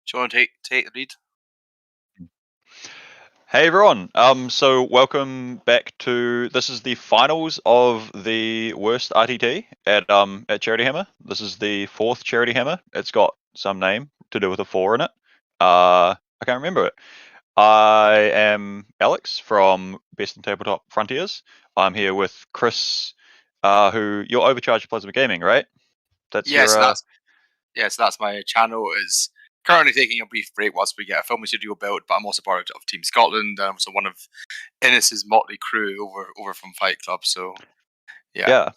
Do you want to take the lead? Hey everyone, so welcome back to, this is the finals of the worst RTT at Charity Hammer. This is the fourth Charity Hammer. It's got some name to do with a 4 in it. I can't remember it. I am Alex from Best in Tabletop Frontiers. I'm here with Chris, who you're Overcharged Plasma Gaming, right? That's Yes, your that's my channel. Is currently taking a brief break whilst we get a film studio built, but I'm also part of Team Scotland. I'm also one of Innes's motley crew over from Fight Club. So yeah.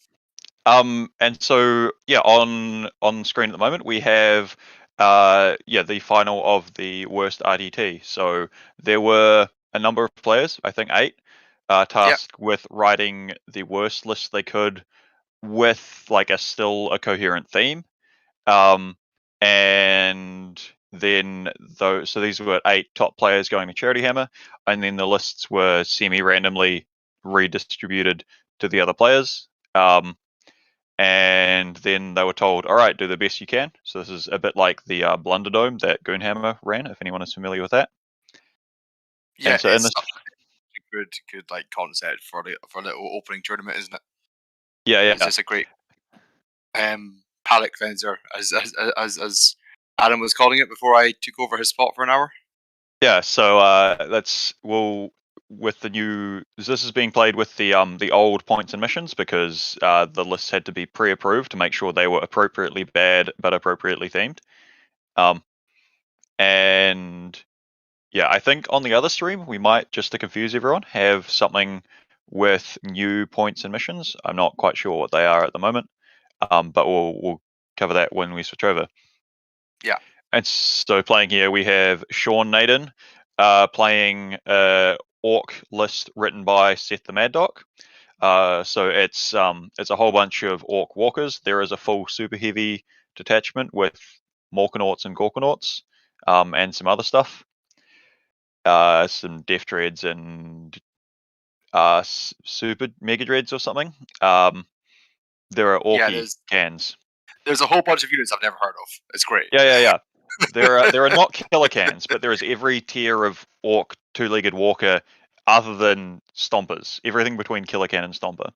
yeah. And so yeah, on screen at the moment we have the final of the worst RTT. So there were a number of players, I think 8, tasked with writing the worst list they could with like still a coherent theme. And then so these were 8 top players going to Charity Hammer, and then the lists were semi-randomly redistributed to the other players. And then they were told, all right, do the best you can. So this is a bit like the Blunderdome that Goonhammer ran, if anyone is familiar with that. Yeah, and so it's in this, a good like concept for a little opening tournament, isn't it? yeah, It's just a great palate cleanser, as Adam was calling it before I took over his spot for an hour. yeah. So with the new, this is being played with the old points and missions, because the lists had to be pre-approved to make sure they were appropriately bad but appropriately themed. And yeah, I think on the other stream we might, just to confuse everyone, have something with new points and missions. I'm not quite sure what they are at the moment, but we'll cover that when we switch over. Yeah. And so playing here we have Sean Nayden, playing Orc list written by Seth the Mad Doc. So it's a whole bunch of Orc walkers. There is a full super heavy detachment with Morkanauts and Gorkanauts, and some other stuff. Some Death Dreads and Super Mega Dreads or something. There are Orky cans. There's a whole bunch of units I've never heard of. It's great. Yeah. There are not killer cans, but there is every tier of Orc 2-legged walker other than Stompers. Everything between Killer Can and Stomper.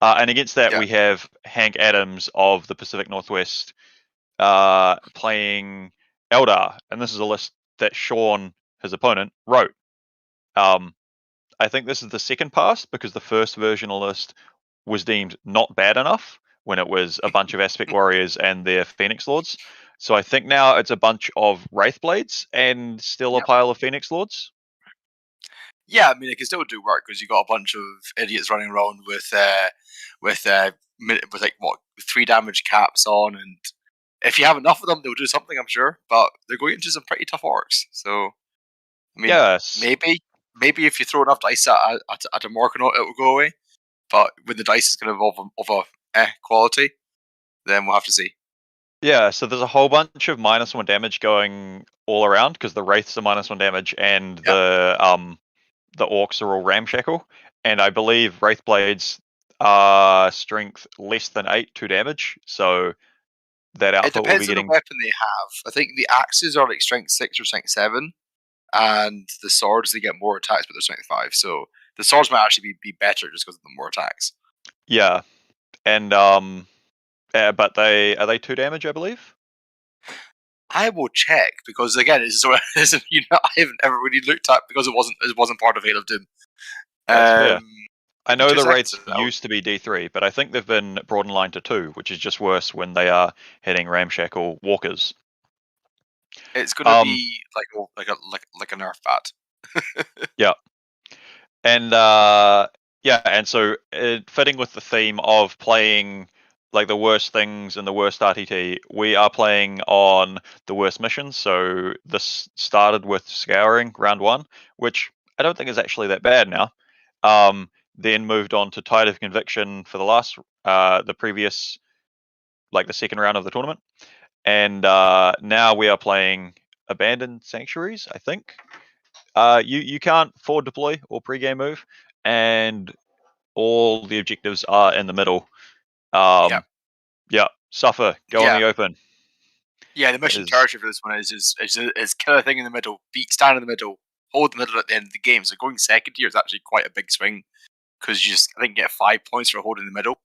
And against that we have Hank Adams of the Pacific Northwest playing Eldar, and this is a list that Sean, his opponent, wrote. I think this is the second pass, because the first version of the list was deemed not bad enough when it was a bunch of Aspect Warriors and their Phoenix Lords. So I think now it's a bunch of Wraithblades and still a pile of Phoenix Lords. Yeah, I mean, it can still do work because you got a bunch of idiots running around with like what 3 damage caps on, and if you have enough of them, they'll do something, I'm sure. But they're going into some pretty tough orcs, so I mean, maybe if you throw enough dice at a Morkanaut, it will go away. But when the dice is kind of a quality, then we'll have to see. Yeah, so there's a whole bunch of -1 damage going all around, because the Wraiths are -1 damage and the Orcs are all ramshackle. And I believe Wraithblades are strength less than 8 to damage, so that outfit will be getting... It depends on the weapon they have. I think the axes are like strength 6 or strength 7, and the swords, they get more attacks, but they're strength 5. So the swords might actually be better just because of the more attacks. Yeah, and but are they 2 damage, I believe? I will check, because again, it's sort of, I haven't ever really looked at, because it wasn't part of Hail of Doom. That's fair. I know the rates seconds, used to be D3, but I think they've been broadened line to 2, which is just worse when they are hitting ramshackle walkers. It's going to be like a nerf bat. Yeah, and and so fitting with the theme of playing like the worst things in the worst RTT, we are playing on the worst missions. So this started with Scouring round 1, which I don't think is actually that bad now. Then moved on to Tide of Conviction for the previous, like the second round of the tournament. And now we are playing Abandoned Sanctuaries, I think. You can't forward deploy or pre-game move, and all the objectives are in the middle. Yeah, Suffer, go in the open. Yeah, the mission territory for this one is kill a thing in the middle, stand in the middle, hold the middle at the end of the game. So going second here is actually quite a big swing because you just I think get 5 points for holding the middle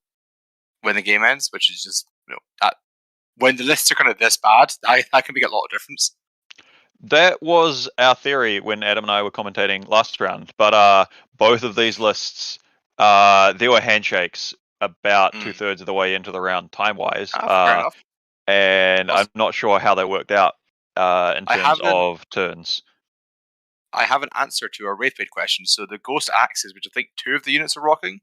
when the game ends, which is just that when the lists are kind of this bad, that can make a lot of difference. That was our theory when Adam and I were commentating last round, but both of these lists, there were handshakes about 2/3 of the way into the round time-wise. Fair enough. And I'm not sure how they worked out in terms of turns. I have an answer to a Wraithblade question. So the Ghost Axes, which I think 2 of the units are rocking.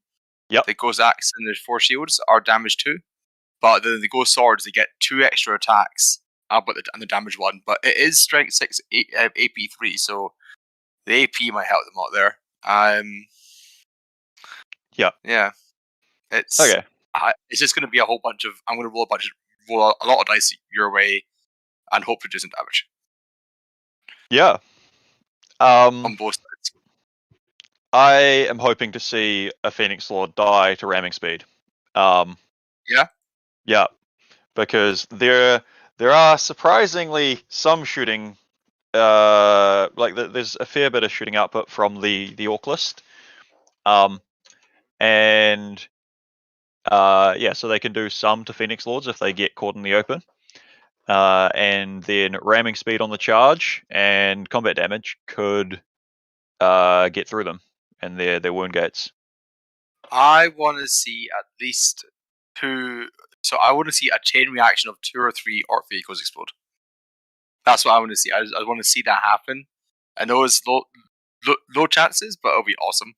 Yep. The Ghost Axe and there's 4 shields are damaged 2. But then the Ghost Swords, they get 2 extra attacks, and the damage 1. But it is Strength 6 AP 3, so the AP might help them out there. Yeah. It's okay. It's just going to be a whole bunch of. I'm going to roll a lot of dice your way, and hope to do some damage. Yeah. On both sides. I am hoping to see a Phoenix Lord die to ramming speed. Yeah. Yeah, because there are surprisingly some shooting. There's a fair bit of shooting output from the Orc list. And so they can do some to Phoenix Lords if they get caught in the open. And then ramming speed on the charge and combat damage could get through them and their wound gates. I want to see at least 2. So I want to see a chain reaction of 2 or 3 Orc vehicles explode. That's what I want to see. I want to see that happen. I know it's low chances, but it'll be awesome.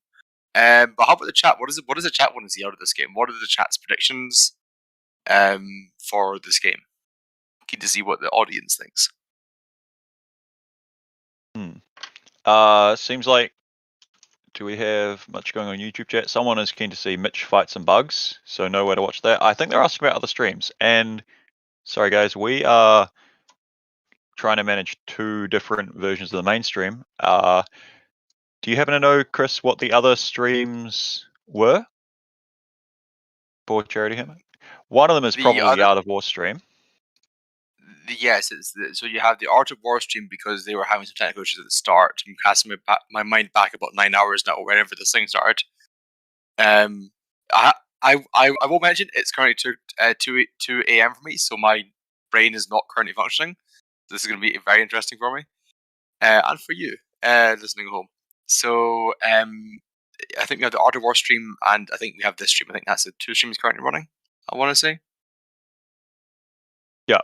But how about the chat? What does the chat want to see out of this game? What are the chat's predictions for this game? Keen to see what the audience thinks. Seems like, do we have much going on YouTube chat? Someone is keen to see Mitch fight some bugs, so nowhere to watch that. I think they're asking about other streams. And sorry guys, we are trying to manage 2 different versions of the mainstream. Do you happen to know, Chris, what the other streams were for Charity Hermit? One of them is probably the Art of War stream. Yes, so you have the Art of War stream because they were having some technical issues at the start. I'm casting my mind back about 9 hours now, whenever this thing started. I will mention it's currently 2 a.m. for me, so my brain is not currently functioning. This is going to be very interesting for me and for you listening at home. So I think we have the Art of War stream, and I think we have this stream. I think that's the 2 streams currently running, I want to say. Yeah.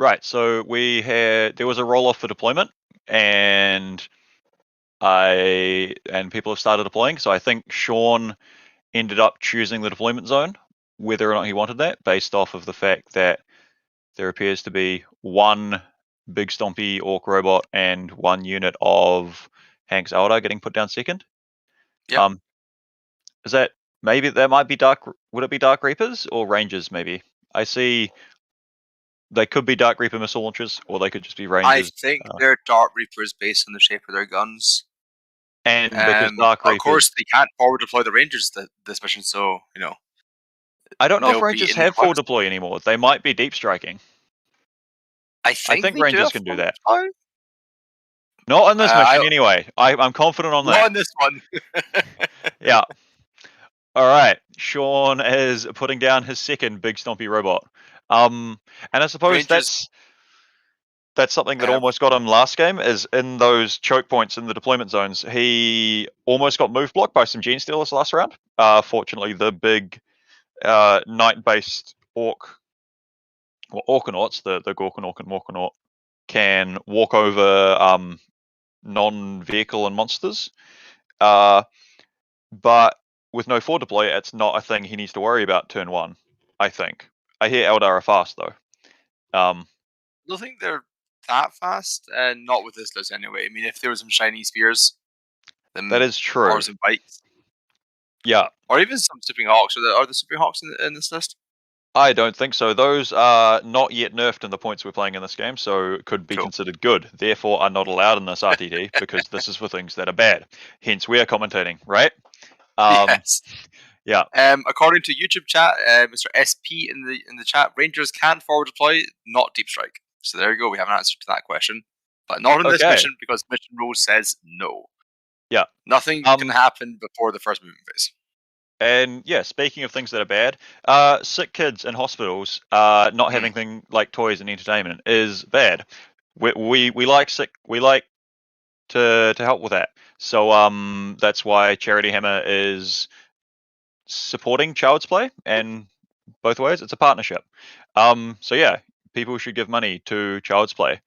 Right. So there was a roll off for deployment, and people have started deploying. So I think Sean ended up choosing the deployment zone, whether or not he wanted that, based off of the fact that there appears to be 1 big stompy Orc robot and 1 unit of Hank's Eldar getting put down second. Yeah. Is that maybe that might be Dark? Would it be Dark Reapers or Rangers? Maybe I see. They could be Dark Reaper missile launchers, or they could just be Rangers. I think they're Dark Reapers based on the shape of their guns. And because Dark Reapers, of course, they can't forward deploy the Rangers this mission, so I don't know if Rangers have forward deploy anymore. They might be deep striking. I think Rangers can do that. Not on this mission, anyway. I'm confident on that. Not on this one. Yeah. All right. Sean is putting down his second big stompy robot. And I suppose Rangers, that's something that almost got him last game, is in those choke points in the deployment zones. He almost got move blocked by some Gene Stealers last round. Fortunately, the big knight-based Orkanauts, the Gorkanaut and Morkanaut, can walk over non-vehicle and monsters. But with no forward deploy, it's not a thing he needs to worry about turn 1, I think. I hear Eldar are fast, though. I don't think they're that fast, and not with this list anyway. I mean, if there were some shiny spears, then that is true. Or some bikes. Yeah. Or even some Sleeping Hawks. Are the Sleeping Hawks in this list? I don't think so. Those are not yet nerfed in the points we're playing in this game, so could be considered good. Therefore, are not allowed in this RTT because this is for things that are bad. Hence, we are commentating, right? Yes. Yeah. According to YouTube chat, Mr. SP in the chat, Rangers can forward deploy, not deep strike. So there you go. We have an answer to that question, but not in this mission because mission rule says no. Yeah. Nothing can happen before the first movement phase. And yeah, speaking of things that are bad, sick kids in hospitals not having things like toys and entertainment is bad. We like to help with that. So that's why Charity Hammer is supporting Child's Play, and both ways it's a partnership. So yeah, people should give money to Child's Play.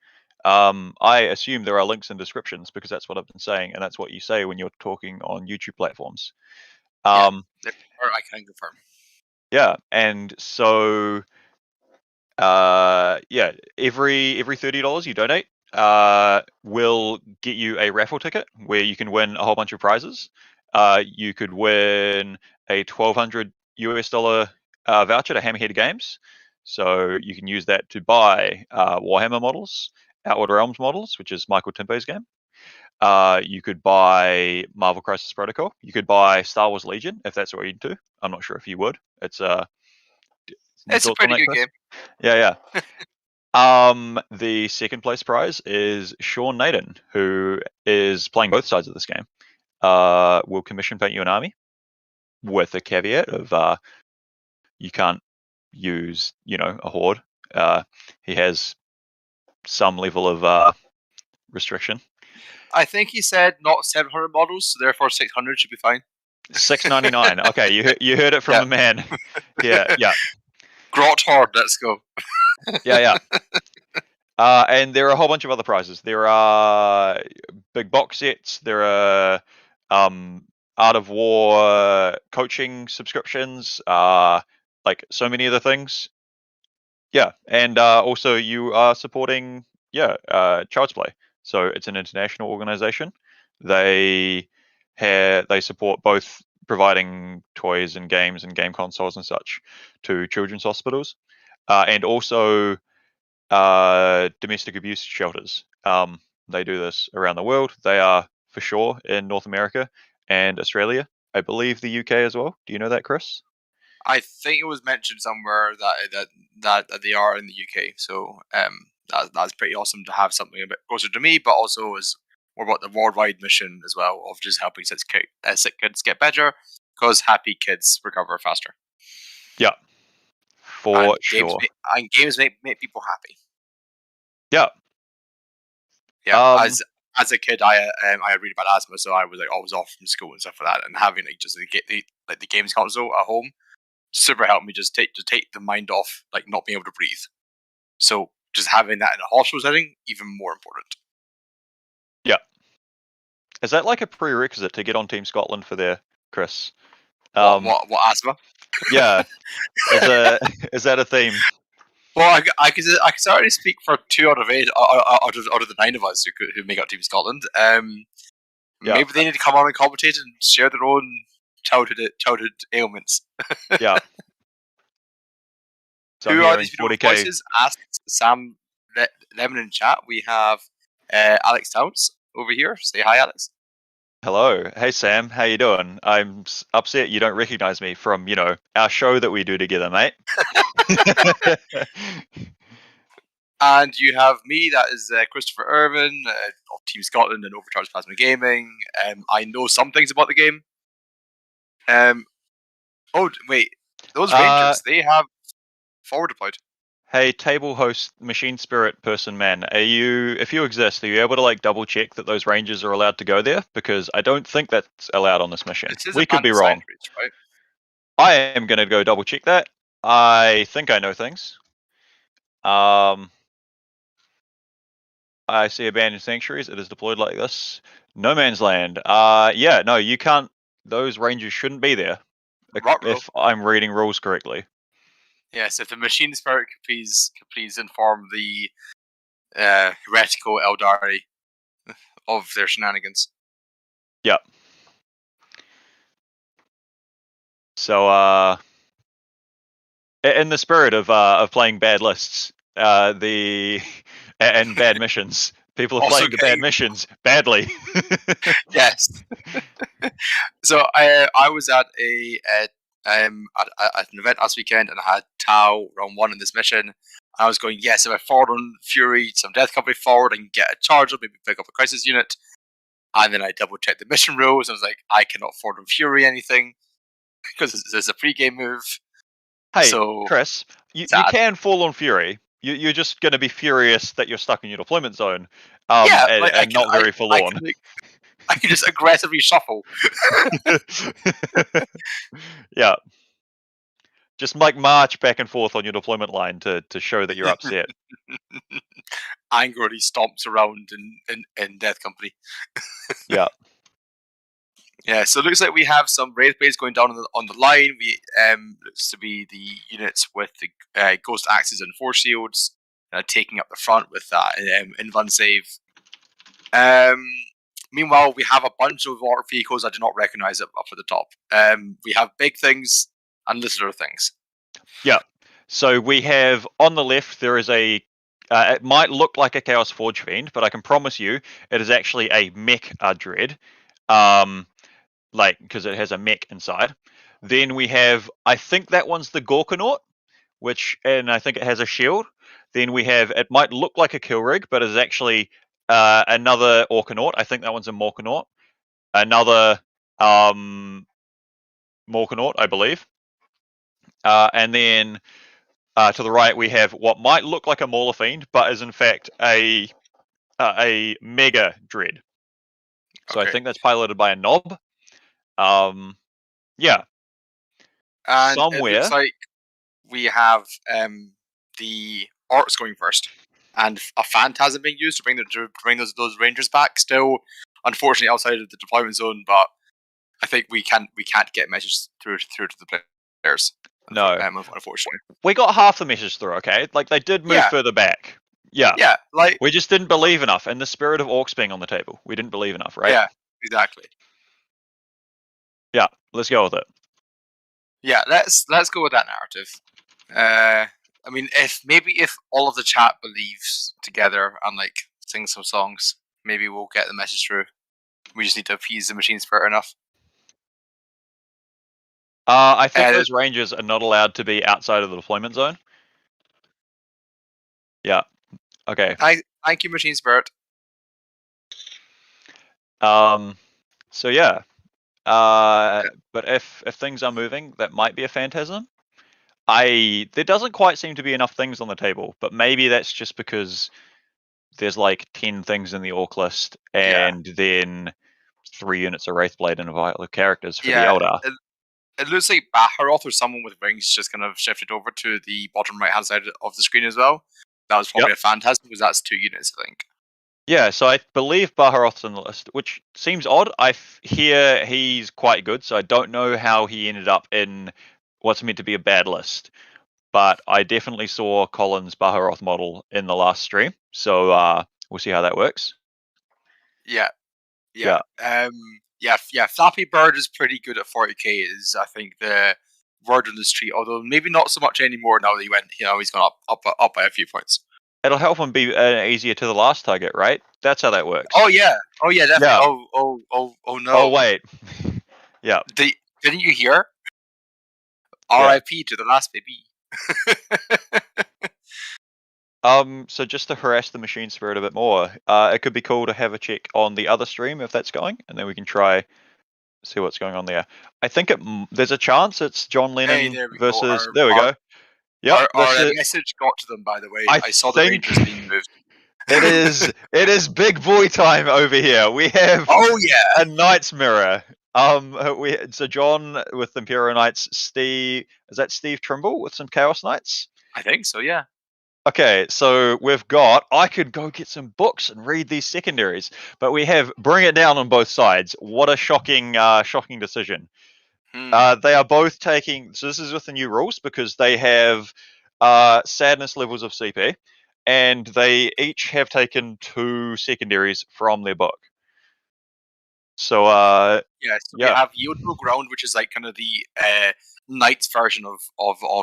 I assume there are links in descriptions because that's what I've been saying, and that's what you say when you're talking on YouTube platforms. I can confirm. Yeah, and so every $30 you donate will get you a raffle ticket where you can win a whole bunch of prizes. You could win a $1,200 voucher to Hammerhead Games, so you can use that to buy Warhammer models, Outward Realms models, which is Michael Timpe's game. You could buy Marvel Crisis Protocol. You could buy Star Wars Legion if that's what you're into. I'm not sure if you would. It's a pretty good game. Yeah. The second place prize is Sean Nayden, who is playing both sides of this game. Will commission paint you an army with a caveat of you can't use, a horde. He has some level of restriction. I think he said not 700 models, so therefore 600 should be fine. $699. Okay, you heard it from the man. Yeah. Grot Horde, let's go. Yeah. And there are a whole bunch of other prizes. There are big box sets. There are Art of War coaching subscriptions. Like so many other things. Yeah, and also you are supporting Child's Play. So it's an international organization. They support both providing toys and games and game consoles and such to children's hospitals, and also domestic abuse shelters. They do this around the world. They are for sure in North America and Australia. I believe the UK as well. Do you know that, Chris? I think it was mentioned somewhere that they are in the UK. So that's pretty awesome to have something a bit closer to me, but also is more about the worldwide mission as well of just helping sick kids get better because happy kids recover faster. Yeah, for sure. Games make people happy. Yeah. As a kid, I had really bad asthma, so I was like always off from school and stuff like that, and having just the games console at home super helped me just take the mind off not being able to breathe. So just having that in a hospital setting, even more important. Yeah. Is that like a prerequisite to get on Team Scotland for there, Chris? What asthma? Yeah. Is that a theme? Well, I can certainly speak for 2 out of 8 out of the 9 of us who make up Team Scotland. Maybe they need to come on and commentate and share their own childhood ailments. Yeah. So who are these beautiful voices? Ask Sam Lemon in chat. We have Alex Towns over here. Say hi, Alex. Hello. Hey, Sam. How you doing? I'm upset you don't recognize me from, our show that we do together, mate. And you have me, that is Christopher Irvin of Team Scotland and Overcharged Plasma Gaming. I know some things about the game. Oh, wait. Those Rangers, they have forward deployed. Hey, table host, machine spirit person, man, if you exist, are you able to double check that those Rangers are allowed to go there? Because I don't think that's allowed on this mission. We could be wrong. Right? I am going to go double check that. I think I know things. I see abandoned sanctuaries. It is deployed like this. No man's land. No, you can't. Those Rangers shouldn't be there. If I'm reading rules correctly. Yes, if the machine spirit could please inform the heretical Eldari of their shenanigans. Yeah. So, in the spirit of playing bad lists, and bad missions, people are playing the bad missions badly. Yes. So I was at a at an event last weekend, and I had Tau round 1 in this mission. I was going, yes, if I forward on Fury, some Death Company forward, I can get a charger, maybe pick up a crisis unit. And then I double checked the mission rules. I was like, I cannot forward on Fury anything because it's a pre-game move. Hey, so, Chris, you can fall on Fury. You're just going to be furious that you're stuck in your deployment zone, and not very forlorn. I can just aggressively shuffle. Yeah. Just march back and forth on your deployment line to show that you're upset. Angrily stomps around in Death Company. Yeah. Yeah, so it looks like we have some Wraith Blades going down on the line. We looks to be the units with the Ghost Axes and Force Shields taking up the front with that Invuln save. Meanwhile, we have a bunch of Ork vehicles I do not recognize up at the top. We have big things and little things. Yeah. So we have on the left, there is a it might look like a Chaos Forge Fiend, but I can promise you it is actually a mech dread. Because it has a mech inside. Then we have, I think that one's the Gorkanaut, and I think it has a shield. Then we have, it might look like a kill rig, but it's actually another Orkanaut. I think that one's a Morkanaut. Another Morkanaut, I believe. And then to the right we have what might look like a Mauler Fiend, but is in fact a Mega Dread. So okay. I think that's piloted by a Knob. Yeah. And somewhere. It looks like we have the Orks going first, and a Phantasm being used to bring those Rangers back. Still, unfortunately, outside of the deployment zone, but I think we can't get messages through to the players. No, unfortunately, we got half the message through. Okay, they did move further back. Yeah, we just didn't believe enough. In the spirit of Orks being on the table, we didn't believe enough, right? Yeah, exactly. Yeah, let's go with it. Yeah, let's go with that narrative. I mean, if all of the chat believes together and sing some songs, maybe we'll get the message through. We just need to appease the machine spirit enough. I think those Rangers are not allowed to be outside of the deployment zone. Yeah. Okay. Thank you, machine spirit. So yeah. But if things are moving, that might be a Phantasm. There doesn't quite seem to be enough things on the table, but maybe that's just because there's 10 things in the Ork list, and then 3 units of Wraithblade and a vial of characters for the Eldar. It looks like Baharoth or someone with wings just kind of shifted over to the bottom right hand side of the screen as well. That was probably a Phantasm because that's 2 units, I think. Yeah, so I believe Baharoth's on the list, which seems odd. I hear he's quite good, so I don't know how he ended up in what's meant to be a bad list. But I definitely saw Colin's Baharoth model in the last stream, so we'll see how that works. Yeah. Flappy Bird is pretty good at 40k. Is I think the word on the street, although maybe not so much anymore now that he went. He's gone up by a few points. It'll help him be easier to the last target, right? That's how that works. Oh yeah, definitely. Yeah. Oh no. Oh wait. Yeah. Didn't you hear? R.I.P. to the last baby. So just to harass the machine spirit a bit more, it could be cool to have a check on the other stream if that's going, and then we can try see what's going on there. I think there's a chance it's John Lennon versus. There we go. Yeah, our message got to them. By the way, I saw the Rangers being moved. It is big boy time over here. We have a Knight's Mirror. So John with Imperial Knights, Steve, is that Steve Trimble with some Chaos Knights? I think so, yeah. Okay, so we've got, I could go get some books and read these secondaries, but we have Bring It Down on both sides. What a shocking decision. They are both taking, so this is with the new rules because they have sadness levels of CP, and they each have taken 2 secondaries from their book. So we have Yield No Ground, which is kind of the Knights version of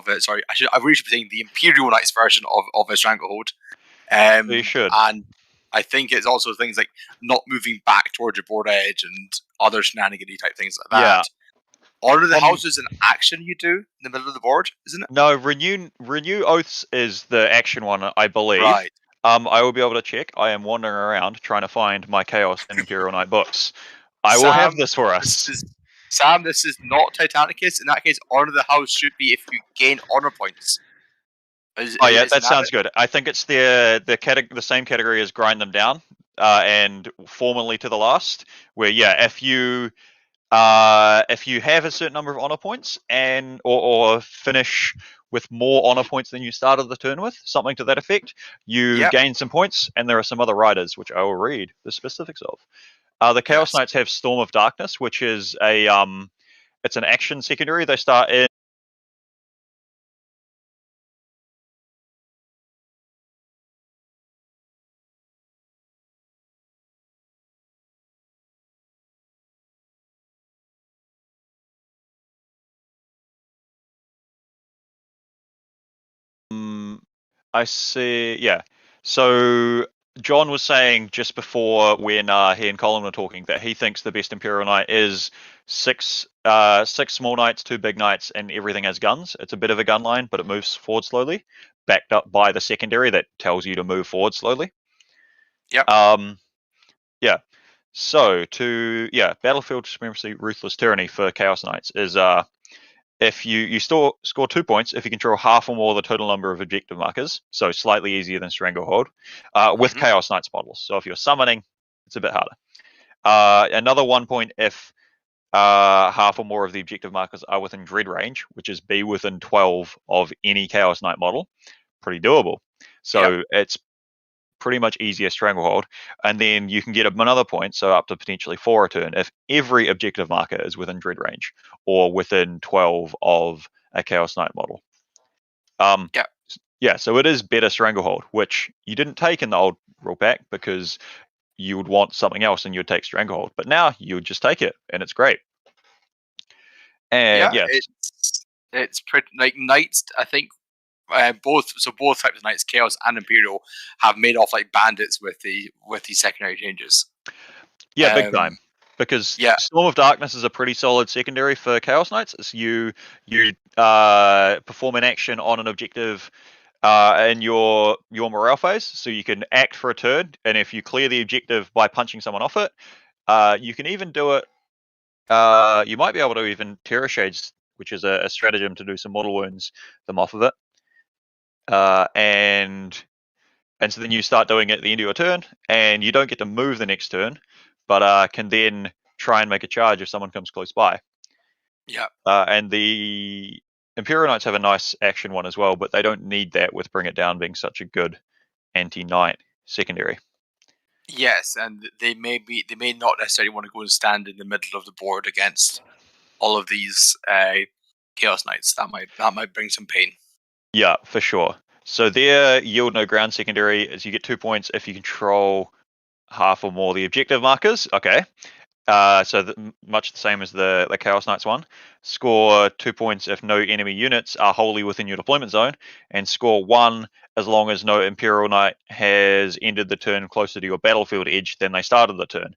it. Sorry, I really should be saying the Imperial Knights version of a Stranglehold. You should. And I think it's also things like not moving back towards your board edge and other shenanigan-y type things like that. Honor the House is an action you do in the middle of the board, isn't it? No, renew oaths is the action one, I believe. Right. I will be able to check. I am wandering around trying to find my Chaos and Imperial Knight books. I will have this for us. This is not Titanicus. In that case, Honor the House should be if you gain honor points. That sounds good. I think it's the same category as Grind Them Down and Formally to the Last, where if you have a certain number of honor points and or finish with more honor points than you started the turn with, something to that effect, you gain some points, and there are some other riders which I will read the specifics of. The Chaos Knights have Storm of Darkness, which is it's an action secondary. They start in I see. Yeah. So John was saying just before when he and Colin were talking that he thinks the best Imperial Knight is six small knights, 2 big knights, and everything has guns. It's a bit of a gun line, but it moves forward slowly, backed up by the secondary that tells you to move forward slowly. Yep. Yeah. So Battlefield Supremacy, Ruthless Tyranny for Chaos Knights is if you score 2 points if you control half or more of the total number of objective markers, so slightly easier than Stranglehold, with Chaos Knights models. So if you're summoning, it's a bit harder. Another 1 point if half or more of the objective markers are within Dread range, which is be within 12 of any Chaos Knight model. Pretty doable. So it's pretty much easier Stranglehold, and then you can get another point, so up to potentially 4 a turn, if every objective marker is within Dread range or within 12 of a Chaos Knight model. So it is better Stranglehold, which you didn't take in the old rule pack because you would want something else and you'd take Stranglehold, but now you would just take it, and it's great. And it's pretty like Knights. I think both types of Knights, Chaos and Imperial, have made off like bandits with the secondary changes. Yeah, big time. Because Storm of Darkness is a pretty solid secondary for Chaos Knights. It's you perform an action on an objective in your morale phase, so you can act for a turn, and if you clear the objective by punching someone off it, you can even do it. You might be able to even Terror Shades, which is a stratagem to do some mortal wounds them off of it. And so then you start doing it at the end of your turn, and you don't get to move the next turn, but can then try and make a charge if someone comes close by. Yeah. And the Imperial Knights have a nice action one as well, but they don't need that with Bring It Down being such a good anti-knight secondary. Yes, and they may not necessarily want to go and stand in the middle of the board against all of these Chaos Knights. That might bring some pain. Yeah, for sure. So their Yield No Ground secondary is you get 2 points if you control half or more of the objective markers. Okay. Much the same as the Chaos Knights one. Score 2 points if no enemy units are wholly within your deployment zone, and score 1 as long as no Imperial Knight has ended the turn closer to your battlefield edge than they started the turn,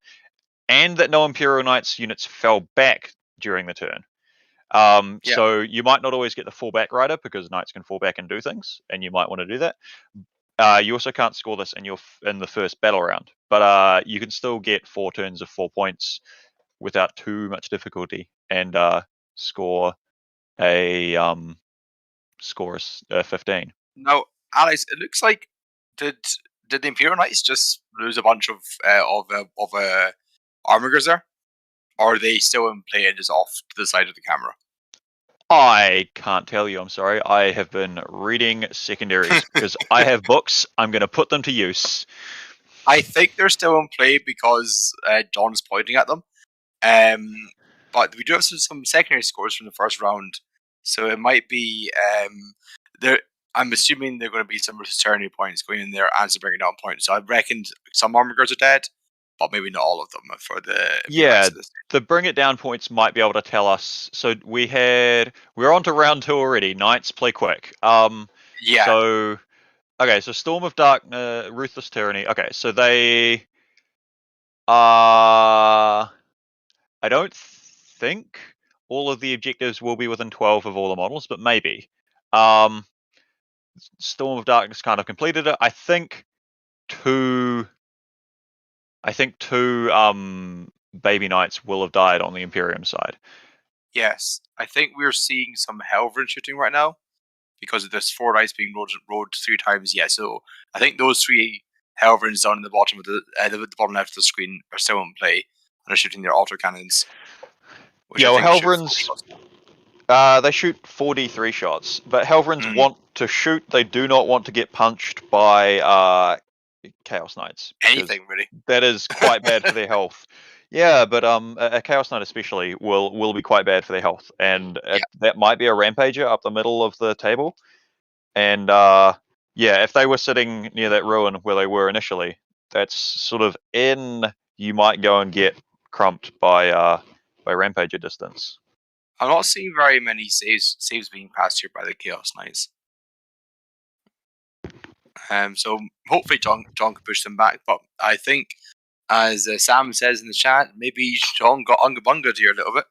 and that no Imperial Knights units fell back during the turn. So you might not always get the fullback rider because knights can fall back and do things, and you might want to do that. You also can't score this in the first battle round, but you can still get 4 turns of 4 points without too much difficulty and score a 15. Now, Alex, it looks like did the Imperial Knights just lose a bunch of armigers there? Or are they still in play and just off to the side of the camera? I can't tell you, I'm sorry. I have been reading secondaries because I have books. I'm going to put them to use. I think they're still in play because John's pointing at them. But we do have some secondary scores from the first round. So it might be there. I'm assuming they're going to be some returning points going in there and some bringing down points. So I reckoned some armigers are dead, but maybe not all of them for the the bring it down points might be able to tell us. So we're on to round 2 already. Knights play quick. So Storm of Darkness, Ruthless Tyranny. Okay, so they I don't think all of the objectives will be within 12 of all the models, but maybe. Storm of Darkness kind of completed it. I think two baby knights will have died on the Imperium side. Yes, I think we're seeing some Helverin shooting right now because of this 4 dice being rolled 3 times. Yeah, so I think those 3 Helverins down in the bottom of the bottom left of the screen are still in play and are shooting their autocannons. Yeah, well, Helverins, they shoot 4d3 shots, but Helverins want to shoot. They do not want to get punched by Chaos Knights. Anything really. That is quite bad for their health. Yeah, but a Chaos Knight especially will be quite bad for their health, and that might be a Rampager up the middle of the table. And if they were sitting near that ruin where they were initially, that's sort of you might go and get crumped by Rampager distance. I'm not seeing very many saves being passed here by the Chaos Knights. So hopefully John can push them back, but I think, as Sam says in the chat, maybe John got unga-bungaed here a little bit.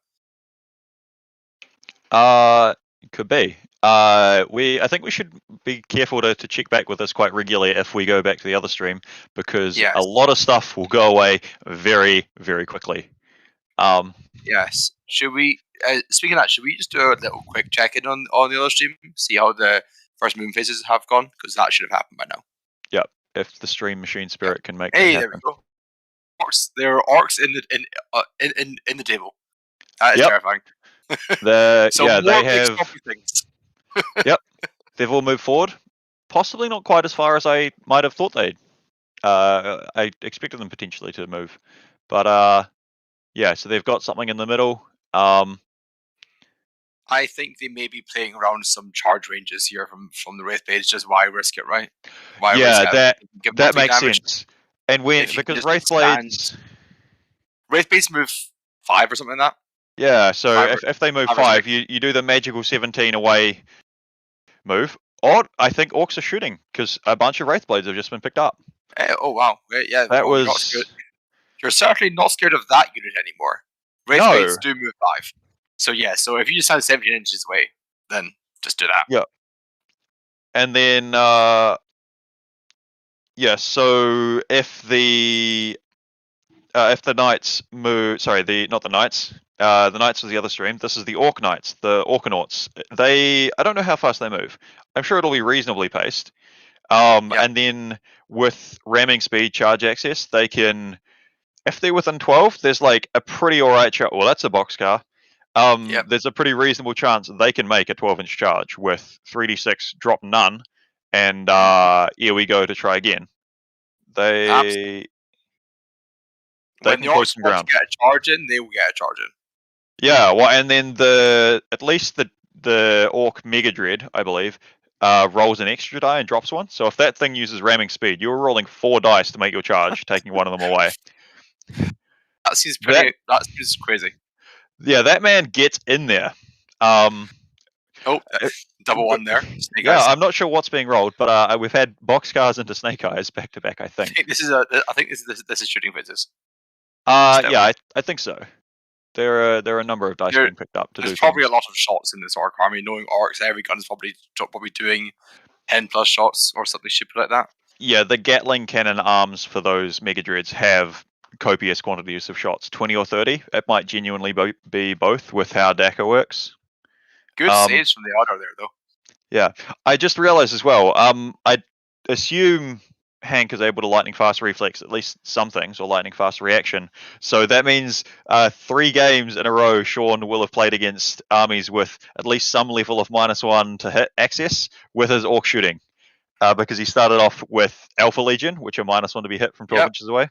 Could be. I think we should be careful to check back with this quite regularly if we go back to the other stream, because a lot of stuff will go away very, very quickly. Yes. Should we? Speaking of that, should we just do a little quick check-in on the other stream, see how the first moon phases have gone? Because that should have happened by now. Yep. If the stream machine spirit can make that happen. There we go. Orks. There are orcs in the table. That is terrifying. They have. Yep. They've all moved forward. Possibly not quite as far as I might have thought they'd. I expected them potentially to move, but so they've got something in the middle. I think they may be playing around some charge ranges here from the Wraith Blades. Just why risk it, right? That makes sense. And because Wraith Blades move 5 or something like that. Yeah, so if they move 5, you do the magical 17 away move. Or I think Orks are shooting because a bunch of Wraith Blades have just been picked up. Oh wow! Yeah, that was. You're certainly not scared of that unit anymore. Wraith Blades do move 5. So so if you just have 17 inches away, then just do that. Yeah. And then so if the Knights move, not the Knights. The Knights was the other stream. This is the Orc Knights, the Orkanauts. I don't know how fast they move. I'm sure it'll be reasonably paced. And then with ramming speed, charge access, they can, if they're within 12, there's like a pretty alright charge. Well, that's a boxcar. There's a pretty reasonable chance they can make a 12-inch charge with 3d6, drop none, and here we go to try again. They when the Orcs want to get a charge in, they will get a charge in. Yeah, well, and then at least the Orc Mega Dread, I believe, rolls an extra die and drops one. So if that thing uses ramming speed, you're rolling 4 dice to make your charge, taking one of them away. That seems pretty. That seems crazy. Yeah, that man gets in there. Double one there. Snake Eyes. I'm not sure what's being rolled, but we've had boxcars into Snake Eyes back to back. I think. This is shooting phases. I think so. There are a number of dice being picked up to do. There's probably a lot of shots in this Orc army. Knowing Orcs, every gun is probably doing 10 plus shots or something stupid like that. Yeah, the Gatling cannon arms for those Mega Dreads have copious quantities of shots, 20 or 30. It might genuinely be both with how DACA works. Good saves from the auto there, though. Yeah, I just realized as well. I assume Hank is able to lightning fast reflex at least some things, or lightning fast reaction. So that means 3 games in a row, Sean will have played against armies with at least some level of -1 to hit access with his Orc shooting, because he started off with Alpha Legion, which are -1 to be hit from 12 inches away,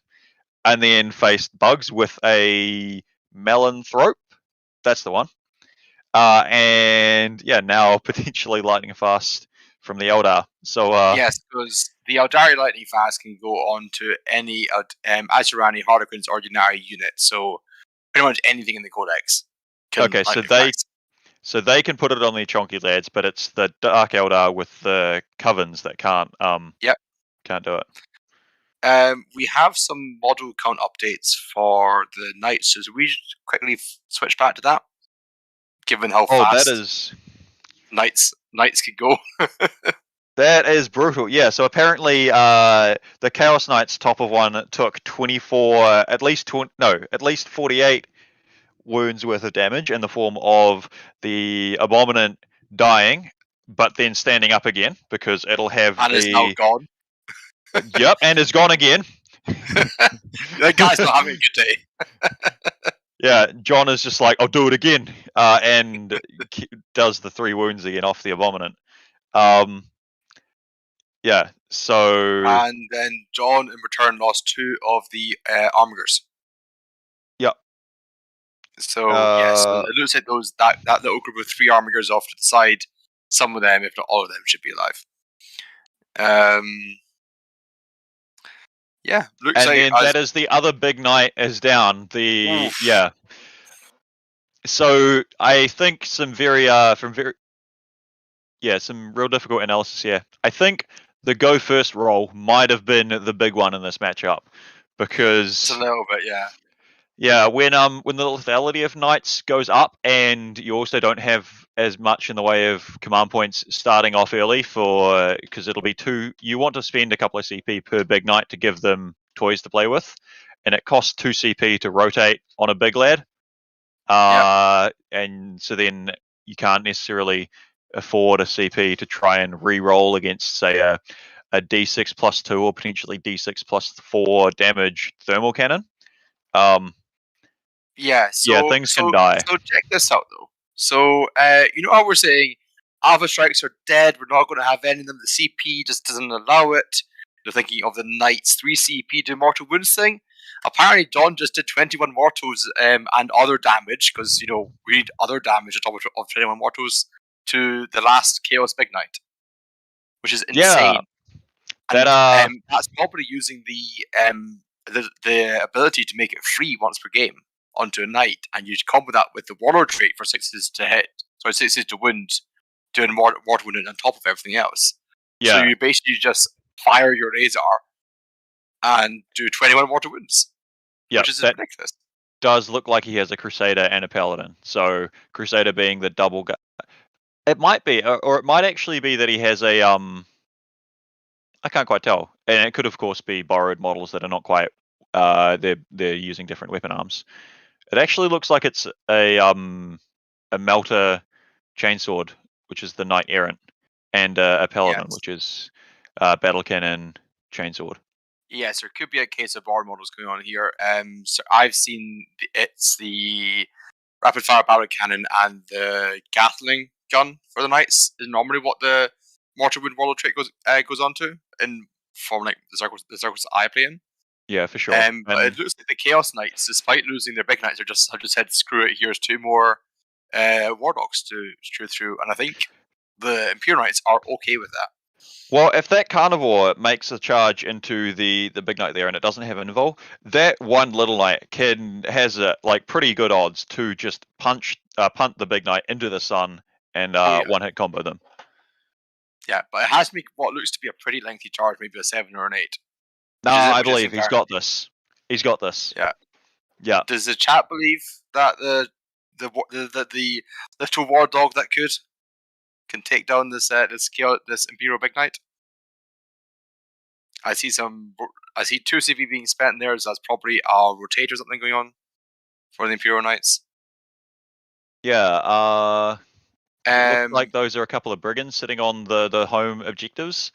and then faced Bugs with a Melanthrope. That's the one. And now potentially lightning fast from the Eldar. So yes, because the Eldari lightning fast can go on to any Asuryani, Harlequins, or Unari unit. So pretty much anything in the Codex. So they can put it on the chonky lads, but it's the Dark Eldar with the covens that can't do it. We have some model count updates for the Knights. So we quickly switch back to that. given how fast that is knights could go. That is brutal. Yeah, so apparently the Chaos Knights top of one took 24, at least 48 wounds worth of damage in the form of the Abominant dying, but then standing up again because it'll have and is now gone. Yep, and is gone again. That guy's not having a good day. Yeah, John is just like, I'll do it again, and does the 3 wounds again off the Abominant. Yeah, so... And then John, in return, lost 2 of the Armigers. Yep. So, so it looks like that little group of 3 Armigers off to the side, some of them, if not all of them, should be alive. Yeah, looks and like... then that is the other big knight is down. Yeah. So I think some some real difficult analysis here. I think the go first roll might have been the big one in this matchup because it's a little bit, yeah. Yeah, when the lethality of knights goes up, and you also don't have as much in the way of command points starting off early because it'll be 2. You want to spend a couple of CP per big knight to give them toys to play with, and it costs 2 CP to rotate on a big lad. And so then you can't necessarily afford a CP to try and re-roll against, say, a D6 plus 2 or potentially D6 plus 4 damage thermal cannon. So things can die. So check this out, though. So, you know how we're saying Alpha Strikes are dead, we're not going to have any of them, the CP just doesn't allow it. You're thinking of the Knights 3 CP to mortal wounds thing. Apparently, Don just did 21 mortals and other damage, because, we need other damage on top of 21 mortals to the last Chaos Big Knight, which is insane. Yeah. That's probably using the ability to make it free once per game onto a knight, and you combo that with the warlord trait for 6s to hit, 6s to wound, doing mortal wounding on top of everything else. Yeah. So you basically just fire your Razor and do 21 mortal wounds, which is ridiculous. Does look like he has a Crusader and a Paladin. So Crusader being the double guy. It might be, or it might actually be that he has a I can't quite tell, and it could of course be borrowed models that are not quite. They're using different weapon arms. It actually looks like it's a Melter Chainsword, which is the Knight Errant, and a Paladin, which is Battle Cannon Chainsword. Yes, there could be a case of borrowed models going on here. So I've seen it's the rapid fire battle cannon and the Gatling gun for the knights is normally what the mortal wound warlord trait goes on to in from like the circles I play in. Yeah, for sure. But it looks like the Chaos Knights, despite losing their big knights, have just said screw it. Here's 2 more War Dogs to chew through, and I think the Imperial Knights are okay with that. Well, if that Carnivore makes a charge into the big knight there and it doesn't have invul, that one little knight has pretty good odds to just punt the big knight into the sun and one hit combo them. Yeah, but it has to make what looks to be a pretty lengthy charge, maybe a 7 or an 8. No, I believe he's got this. He's got this. Yeah. Yeah. Does the chat believe that the little war dog that can take down this Imperial Big Knight? I see 2 CV being spent there, so that's probably a rotate or something going on for the Imperial Knights. Yeah, looks like those are a couple of brigands sitting on the home objectives,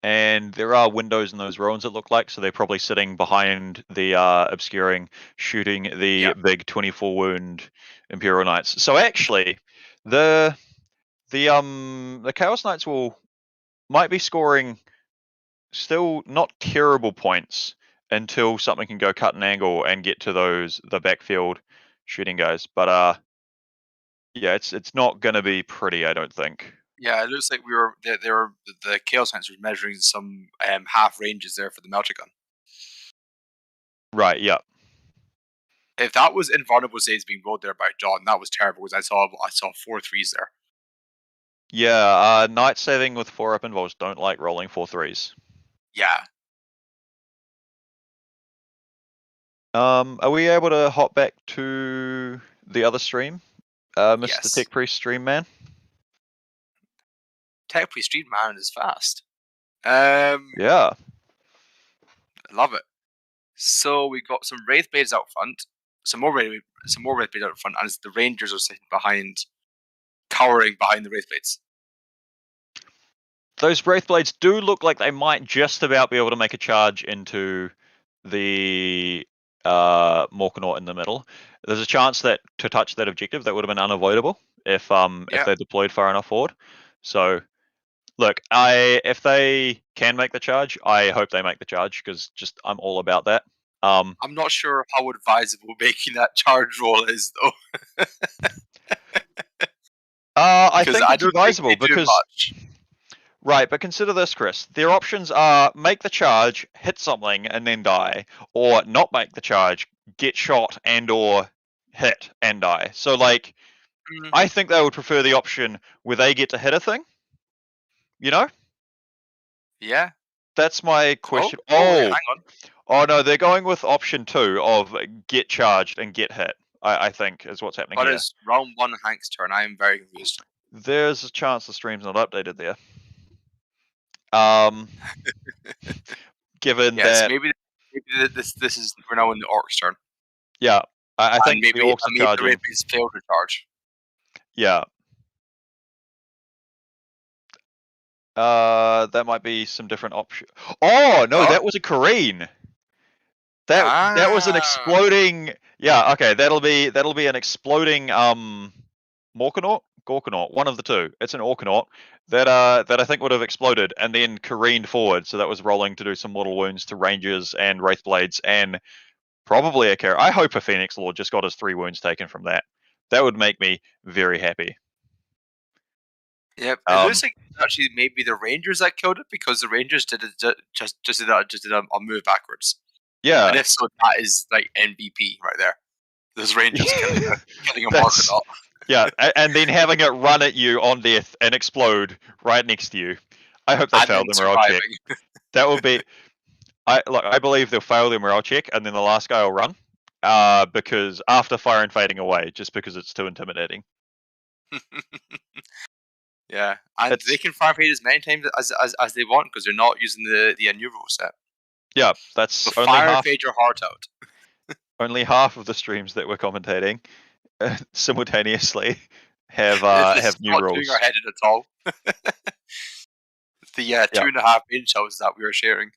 and there are windows in those ruins, it look like, so they're probably sitting behind the obscuring, shooting the big 24 wound Imperial Knights. So actually, the Chaos Knights might be scoring still not terrible points until something can go cut an angle and get to the backfield shooting guys. But yeah, it's not going to be pretty, I don't think. Yeah, it looks like the Chaos Knights were measuring some half ranges there for the Melter gun. Right. Yeah. If that was invulnerable saves being rolled there by John, that was terrible because I saw 4 3s there. Yeah, knight saving with 4 up involves don't like rolling 4 3s. Yeah. Are we able to hop back to the other stream Mr. Yes. Tech Priest Stream Man. Tech Priest Stream Man is fast. Yeah. I love it. So we got some Wraith Blades out front, some more Wraith Blades out front, and the Rangers are sitting cowering behind the Wraith Blades. Those Wraith Blades do look like they might just about be able to make a charge into the Morkanaut in the middle. There's a chance that to touch that objective that would have been unavoidable if they deployed far enough forward. So look, if they can make the charge, I hope they make the charge because I'm all about that. I'm not sure how advisable making that charge roll is, though. I think it's advisable because right, but consider this, Chris. Their options are make the charge, hit something, and then die, or not make the charge, get shot, and/or hit and die. So, like, I think they would prefer the option where they get to hit a thing. You know? Yeah. That's my question. Hang on. Oh no, they're going with option 2 of get charged and get hit. I think is what's happening here. But it's round 1 Hank's turn. I am very confused. There's a chance the stream's not updated there. Given that maybe this is we're now in the Orks turn. Yeah, I think maybe the Orks are charging. The Wraithblades failed to charge. Yeah. That might be some different option. Oh no, that was a Kareen. That was an exploding. Yeah, okay, that'll be an exploding Morkanaut, Gorkanaut, one of the two. It's an Orkanaut that I think would have exploded and then careened forward. So that was rolling to do some mortal wounds to Rangers and Wraithblades and probably a Kara. I hope a Phoenix Lord just got his 3 wounds taken from that. That would make me very happy. Yeah, it looks like actually maybe the Rangers that killed it because the Rangers did a move backwards. Yeah, and if so, that is like MVP right there. Those Rangers killing a Morkanaut. Yeah, and then having it run at you on death and explode right next to you. I hope they failed the morale check. That would be. I believe they'll fail their morale check, and then the last guy will run. Because after fire and fading away, just because it's too intimidating. Yeah, and they can fire fade as many times as they want because they're not using the new rule set. Yeah, that's so only fire fade your heart out. Only half of the streams that we're commentating simultaneously have new not rules. Doing our head in at all. The 2.5 inch hours that we were sharing.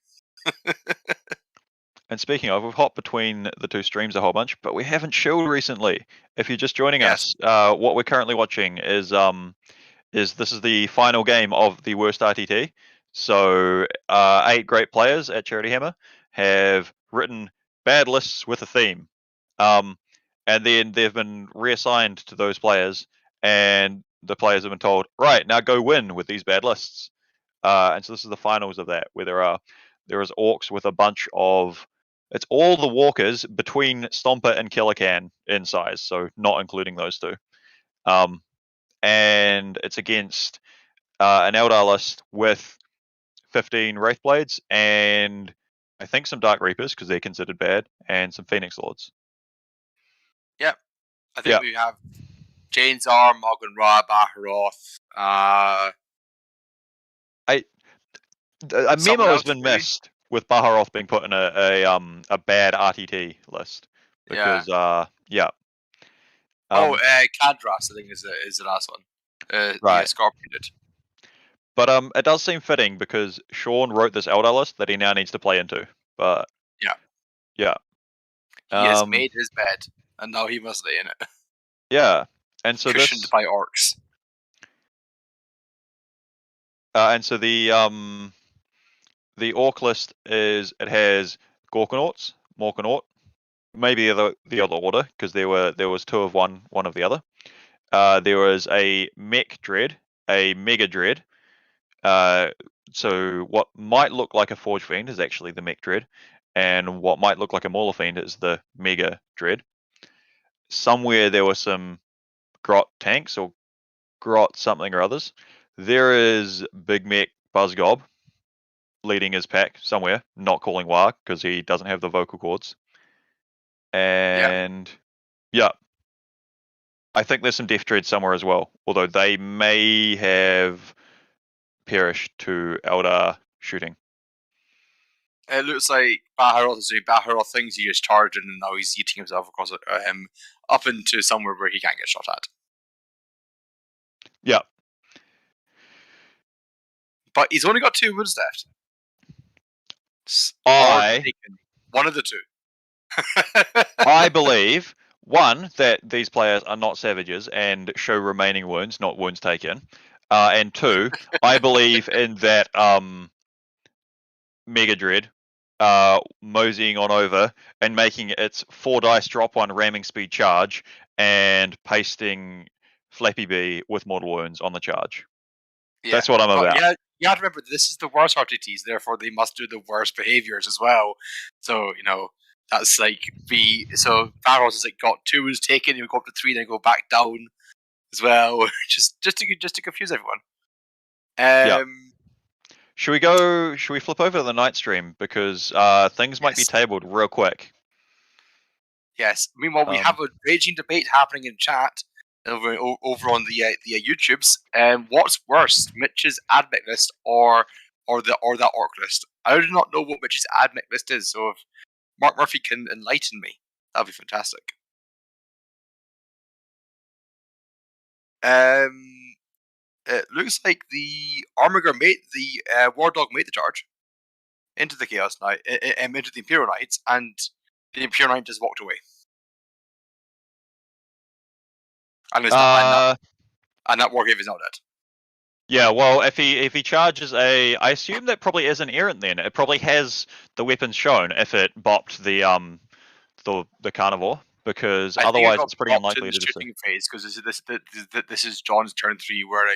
And speaking of, we've hopped between the two streams a whole bunch, but we haven't chilled recently. If you're just joining us, what we're currently watching is this is the final game of the worst RTT. So 8 great players at Charity Hammer have written bad lists with a theme, and then they've been reassigned to those players, and the players have been told, right, now go win with these bad lists. And so this is the finals of that, where there is Orks with a bunch of. It's all the walkers between Stomper and Killican in size, so not including those two. And it's against an Eldar list with 15 Wraithblades and I think some Dark Reapers because they're considered bad, and some Phoenix Lords. Yep, I think we have Jane's Arm, Morgan Ra, Baharoth. A memo has been missed with Baharoth being put in a bad RTT list because Kadras, I think is the last one. Right, yeah, Scorpion did. But it does seem fitting because Sean wrote this Eldar list that he now needs to play into. But yeah, he has made his bed, and now he must lay in it. Yeah, and so cushioned by Orks. And so the Orc list has Gorkanauts, Morkanaut, maybe the other order because there was 2 of one of the other. There was a Mech Dread, a Mega Dread. So what might look like a Forge Fiend is actually the Mech Dread, and what might look like a Mauler Fiend is the Mega Dread. Somewhere there were some Grot tanks or Grot something or others. There is Big Mech Buzzgob leading his pack somewhere, not calling War because he doesn't have the vocal cords. And I think there's some Death Dread somewhere as well, although they may have perished to Eldar shooting. It looks like Baharoth is doing Baharoth things. He just charged and now he's eating himself across up into somewhere where he can't get shot at. Yeah. But he's only got 2 wounds left. One of the two. I believe, one, that these players are not savages and show remaining wounds, not wounds taken. And 2, I believe in that Mega Dread moseying on over and making its 4 dice drop 1 ramming speed charge and pasting Flappy Bee with mortal wounds on the charge. Yeah, that's what I'm about. Yeah, you have to remember this is the worst RTTs, therefore they must do the worst behaviors as well. So that's like so Varos has like got 2 wounds taken, you go up to 3, then go back down as well, just to confuse everyone. Yeah. Should we flip over to the night stream because things might be tabled real quick. Yes. Meanwhile, we have a raging debate happening in chat over on the YouTubes. What's worse, Mitch's admech list or that orc list? I do not know what Mitch's admech list is, so if Mark Murphy can enlighten me, that'd be fantastic. It looks like the Armiger the War Dog made the charge into the Chaos Knight, into the Imperial Knights, and the Imperial Knight just walked away. And that Wargrave is not dead. Yeah, well, if he charges I assume that probably is an errant then. It probably has the weapons shown if it bopped the carnivore, because otherwise it's pretty unlikely to shooting phase, because this is John's turn 3 where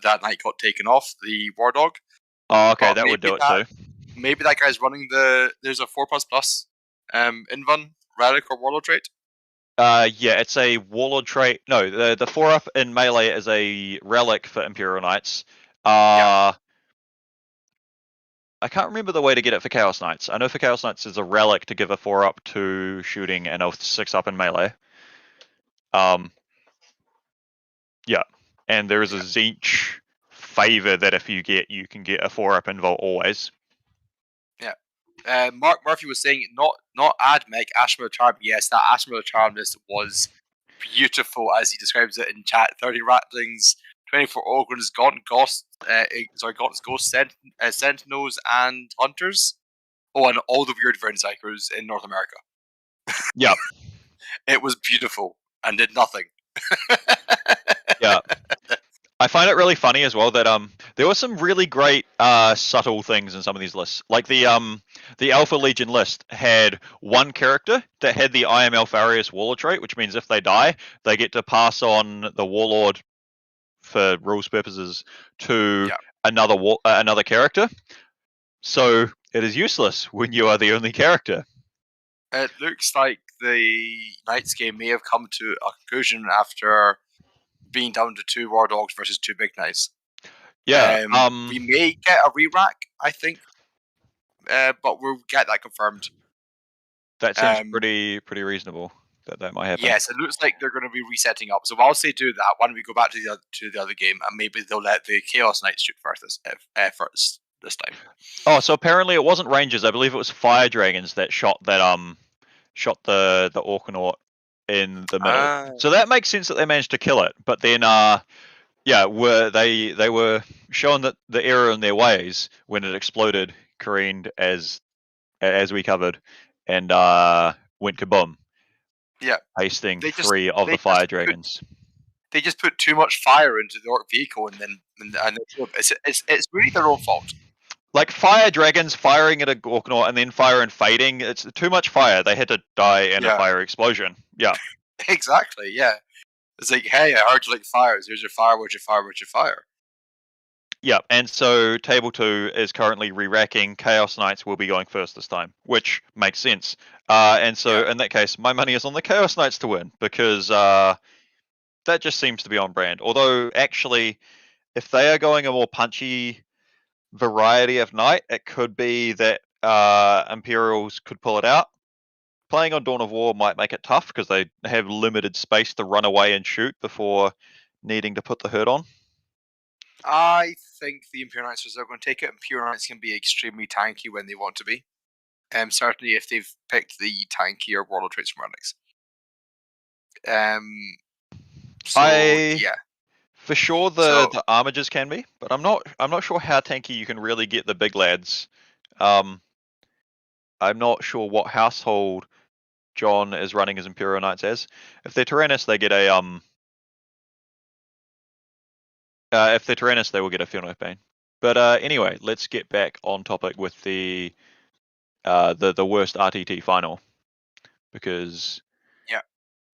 that knight got taken off the War Dog. Oh, okay, that would do it too. Maybe that guy's running there's a 4++ Invun relic or warlord trait. Yeah, it's a warlord trait. No, the 4-up in melee is a relic for Imperial Knights. I can't remember the way to get it for Chaos Knights. I know for Chaos Knights is a relic to give a 4-up to shooting and a 6-up in melee. Yeah, and there is a Tzeentch favor that if you can get a 4-up invul always. Yeah. Mark Murphy was saying not admech, Ashmore Charm. Yes, that Ashmore Charm list was beautiful as he describes it in chat. 30 Ratlings, 24 Ogrins, Gaunt's Ghost Sentinels and Hunters. Oh, and all the weird Verncyclers in North America. Yeah. It was beautiful and did nothing. Yeah. I find it really funny as well that there were some really great subtle things in some of these lists. Like the Alpha Legion list had one character that had the I am Alpharius Warlord trait, which means if they die, they get to pass on the Warlord for rules purposes to another character. So it is useless when you are the only character. It looks like the Knights game may have come to a conclusion after being down to 2 War Dogs versus 2 Big Knights. Yeah. We may get a re-rack, I think, but we'll get that confirmed. That seems pretty reasonable that might happen. Yes, it looks like they're going to be resetting up. So whilst they do that, why don't we go back to the other game and maybe they'll let the Chaos Knights shoot first this time. Oh, so apparently it wasn't Rangers. I believe it was Fire Dragons that shot the Orkanaut in the middle. So that makes sense that they managed to kill it. But then, they were showing that the error in their ways when it exploded, careened as we covered, and went kaboom. Yeah, pasting 3 of the Fire Dragons. They just put too much fire into the Orc vehicle, and it's really their own fault. Like Fire Dragons firing at a Orkanaut and then fire and fading, it's too much fire. They had to die in a fire explosion. Yeah. Exactly, yeah. It's like, hey, I heard you like fires. Here's your fire, where's your fire, where's your fire? Yeah, and so Table 2 is currently re-racking. Chaos Knights will be going first this time, which makes sense. And so in that case, my money is on the Chaos Knights to win, because that just seems to be on brand. Although, actually, if they are going a more punchy variety of knight, it could be that Imperials could pull it out. playing on Dawn of War might make it tough because they have limited space to run away and shoot before needing to put the hurt on. I think the Imperial Knights are going to take it. Imperial Knights can be extremely tanky when they want to be. Certainly if they've picked the tankier Warlord traits from Onyx. Yeah. For sure the armagers can be, but I'm not sure how tanky you can really get the big lads. I'm not sure what household John is running his Imperial Knights as. If they're Tyrannus, they get a if they're Tyrannus, they will get a Field Knife Bane. But anyway, let's get back on topic with the worst RTT final, because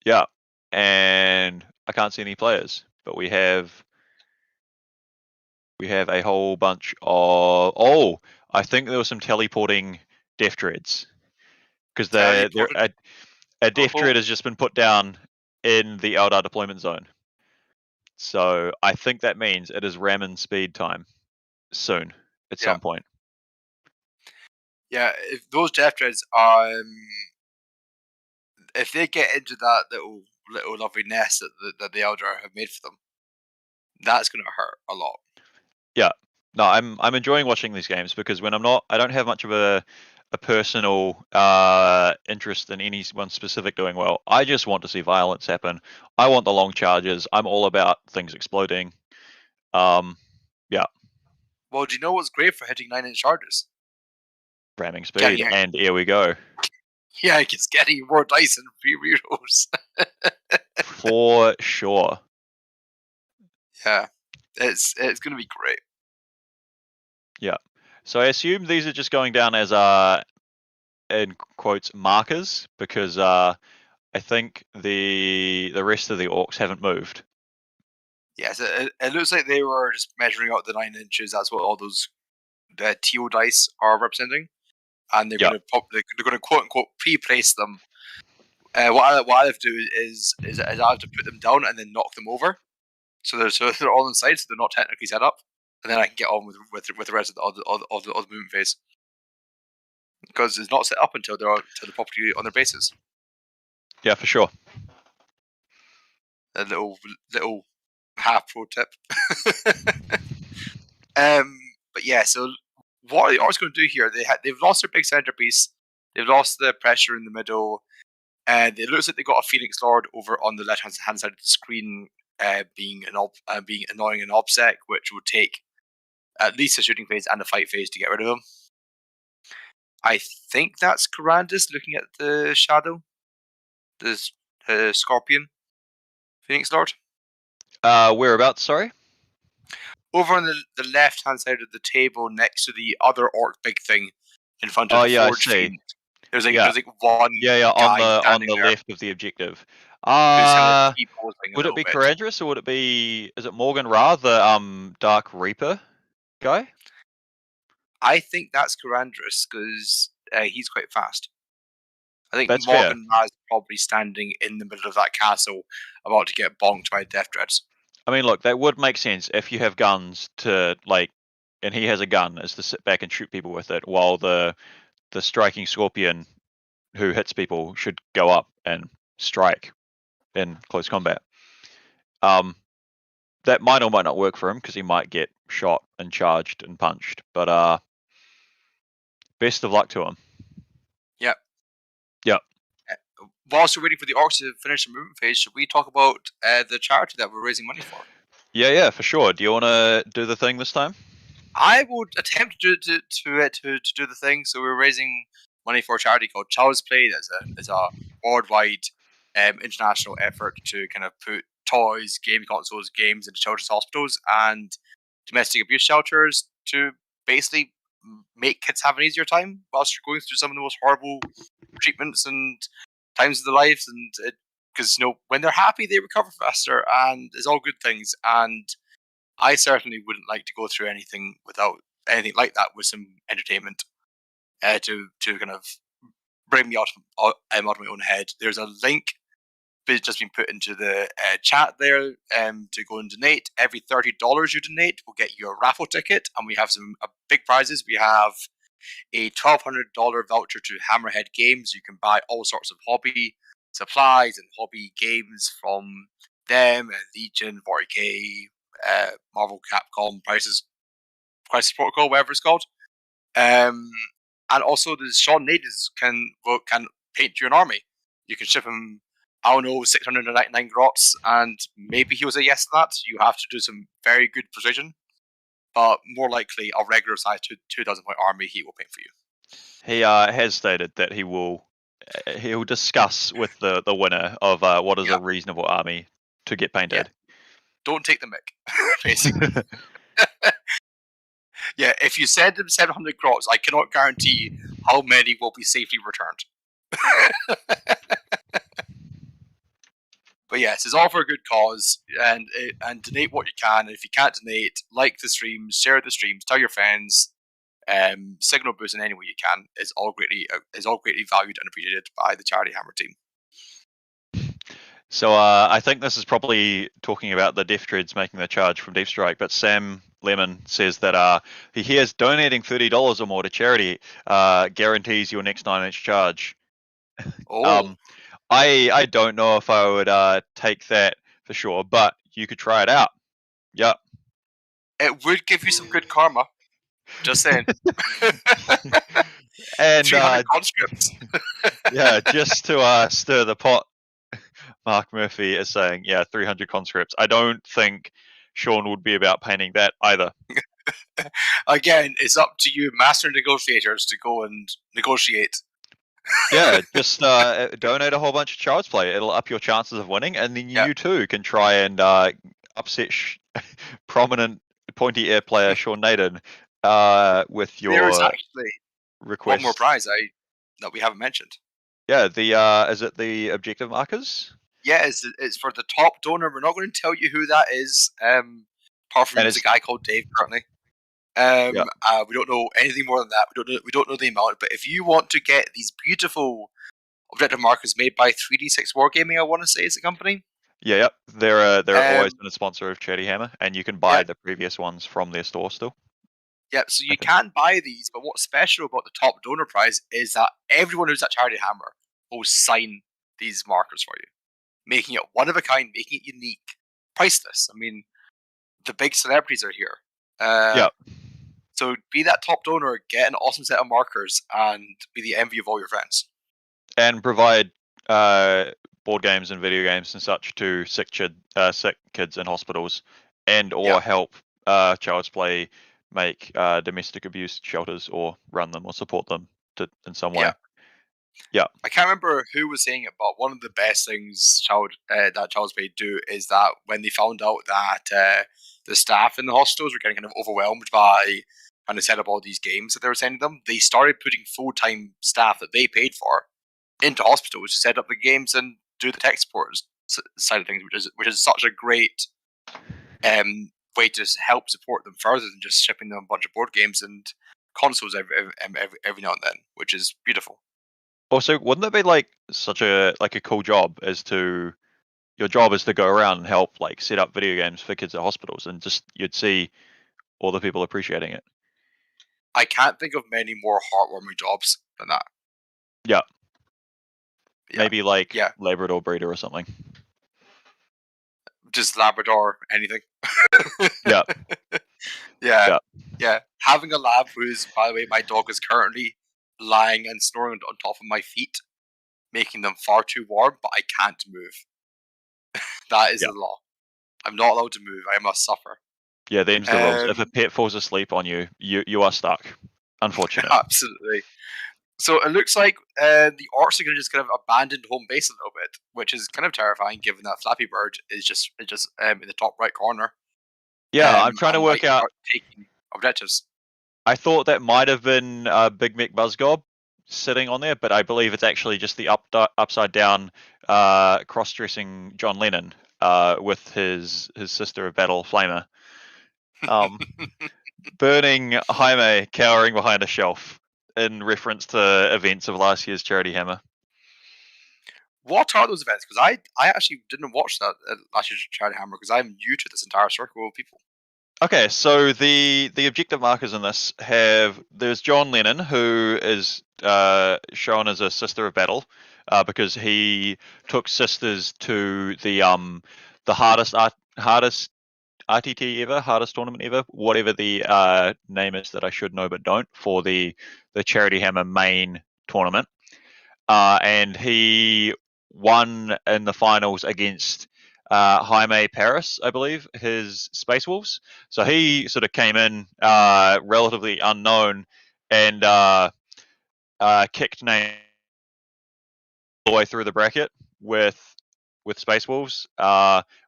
yeah, and I can't see any players, but we have a whole bunch of I think there was some teleporting Death Dreads, because a Death Dread has just been put down in the Eldar deployment zone. So I think that means it is ramming speed time soon at some point. Yeah, if those Death Dreads if they get into that little lovely nest that the Eldar have made for them, that's going to hurt a lot. Yeah, no, I'm enjoying watching these games because when I don't have much of a personal interest in anyone specific doing well. I just want to see violence happen. I want the long charges. I'm all about things exploding. Yeah. Well, do you know what's great for hitting 9-inch charges? Ramming speed, and here we go. Yeah, it's getting more dice and free rerolls. For sure. Yeah, it's going to be great. Yeah. So I assume these are just going down as in quotes markers, because I think the rest of the orcs haven't moved. Yes, it looks like they were just measuring out the 9 inches. That's what all those teal dice are representing, and they're going to quote unquote pre-place them. What I have to do is I have to put them down and then knock them over, so they're all inside, so they're not technically set up, and then I can get on with the rest of the movement phase, because it's not set up until they're properly on their bases. Yeah, for sure. A little half pro tip. But yeah, so what are the Orks going to do here? They've lost their big centerpiece. They've lost the pressure in the middle, and it looks like they got a Phoenix Lord over on the left hand side of the screen, being annoying and obsec, which will take at least a shooting phase and a fight phase to get rid of them. I think that's Karandus looking at the shadow, the Scorpion Phoenix Lord. Whereabouts? Sorry. Over on the left hand side of the table, next to the other orc big thing, in front of the Forge Fiend. There's like one. On the left of the objective. Would it be Karandris, or would it be? Is it Morgan Ra, the Dark Reaper guy? I think that's Karandris because he's quite fast. I think that's Morgan Ra is probably standing in the middle of that castle, about to get bonked by Death Dreads. I mean, look, that would make sense if you have guns to and he has a gun, is to sit back and shoot people with it, while the striking Scorpion who hits people should go up and strike in close combat. That might or might not work for him because he might get shot and charged and punched. But best of luck to him. Yep. Yep. Whilst we're waiting for the Orcs to finish the movement phase, should we talk about the charity that we're raising money for? Yeah, for sure. Do you want to do the thing this time? I would attempt to do the thing. So we're raising money for a charity called Child's Play. That's a worldwide international effort to kind of put toys, game consoles, games into children's hospitals and domestic abuse shelters to basically make kids have an easier time whilst you're going through some of the most horrible treatments and times of their lives. And because when they're happy, they recover faster, and it's all good things. And I certainly wouldn't like to go through anything without anything like that with some entertainment to kind of bring me out of my own head. There's a link that's just been put into the chat there to go and donate. Every $30 you donate will get you a raffle ticket, and we have some big prizes. We have a $1,200 voucher to Hammerhead Games. You can buy all sorts of hobby supplies and hobby games from them, Legion, 40K, Marvel Capcom, Crisis Protocol, whatever it's called. And also the Sean Nayden can paint you an army. You can ship him, I don't know, 699 grots, and maybe he'll say yes to that. You have to do some very good precision, but more likely a regular size 2,000 point army he will paint for you. He has stated that he'll discuss with the winner of what is a reasonable army to get painted. Yeah. Don't take the mick, basically. Yeah, if you send him 700 grots, I cannot guarantee how many will be safely returned. But yes, it's all for a good cause, and donate what you can. And if you can't donate, like the streams, share the streams, tell your friends, signal boost in any way you can. Is all greatly valued and appreciated by the Charity Hammer team. So I think this is probably talking about the Death Dreads making the charge from Deep Strike, but Sam Lemon says that he hears donating $30 or more to charity guarantees your next 9-inch charge. Oh. I don't know if I would take that for sure, but you could try it out. Yep. It would give you some good karma. Just saying. And 300 conscripts. Yeah, just to stir the pot. Mark Murphy is saying, 300 conscripts. I don't think Sean would be about painting that either. Again, it's up to you, master negotiators, to go and negotiate. Yeah, just donate a whole bunch of Child's Play. It'll up your chances of winning, and then you too can try and upset prominent pointy air player Sean Nayden with your There is actually request. One more prize that we haven't mentioned. Yeah, is it the objective markers? Yeah, it's for the top donor. We're not going to tell you who that is. Apart from it's a guy called Dave currently. We don't know anything more than that. We don't know the amount. But if you want to get these beautiful objective markers made by 3D6 Wargaming, I want to say is the company. Yeah, they're always been a sponsor of Charity Hammer, and you can buy the previous ones from their store still. Yep, so you can buy these, but what's special about the top donor prize is that everyone who's at Charity Hammer will sign these markers for you, making it one of a kind, making it unique, priceless. I mean, the big celebrities are here. So be that top donor, get an awesome set of markers, and be the envy of all your friends. And provide board games and video games and such to sick kids in hospitals, and or help Child's Play make domestic abuse shelters, or run them, or support them in some way. Yeah. I can't remember who was saying it, but one of the best things that Child's Play do is that when they found out that the staff in the hospitals were getting kind of overwhelmed by trying to set up all these games that they were sending them, they started putting full-time staff that they paid for into hospitals to set up the games and do the tech support side of things, which is such a great way to help support them further than just shipping them a bunch of board games and consoles every now and then, which is beautiful. Also, wouldn't it be like such a cool job your job is to go around and help set up video games for kids at hospitals, and just you'd see all the people appreciating it. I can't think of many more heartwarming jobs than that. Yeah. Maybe Labrador breeder or something. Just Labrador, anything. Yeah. Having a lab who's, by the way, my dog is currently lying and snoring on top of my feet, making them far too warm, but I can't move. That is the law. I'm not allowed to move. I must suffer. Yeah, them's the rules. If a pet falls asleep on you, you are stuck. Unfortunately. Absolutely. So it looks like the Orks are going to just kind of abandon home base a little bit, which is kind of terrifying, given that Flappy Bird is just in the top right corner. Yeah, I'm trying to work out taking objectives. I thought that might have been Big Mick Buzzgob sitting on there, but I believe it's actually just the upside down cross-dressing John Lennon with his sister of battle, Flamer, burning Jaime cowering behind a shelf in reference to events of last year's Charity Hammer. What are those events? Because I actually didn't watch that last year's Charity Hammer because I'm new to this entire circle of people. Okay, so the objective markers in this there's John Lennon, who is shown as a Sister of Battle, because he took sisters to the hardest RTT ever, hardest tournament ever, whatever the name is that I should know but don't, for the Charity Hammer main tournament, and he won in the finals against Jaime Paris, I believe, his Space Wolves. So he sort of came in relatively unknown and kicked Nayden all the way through the bracket with Space Wolves,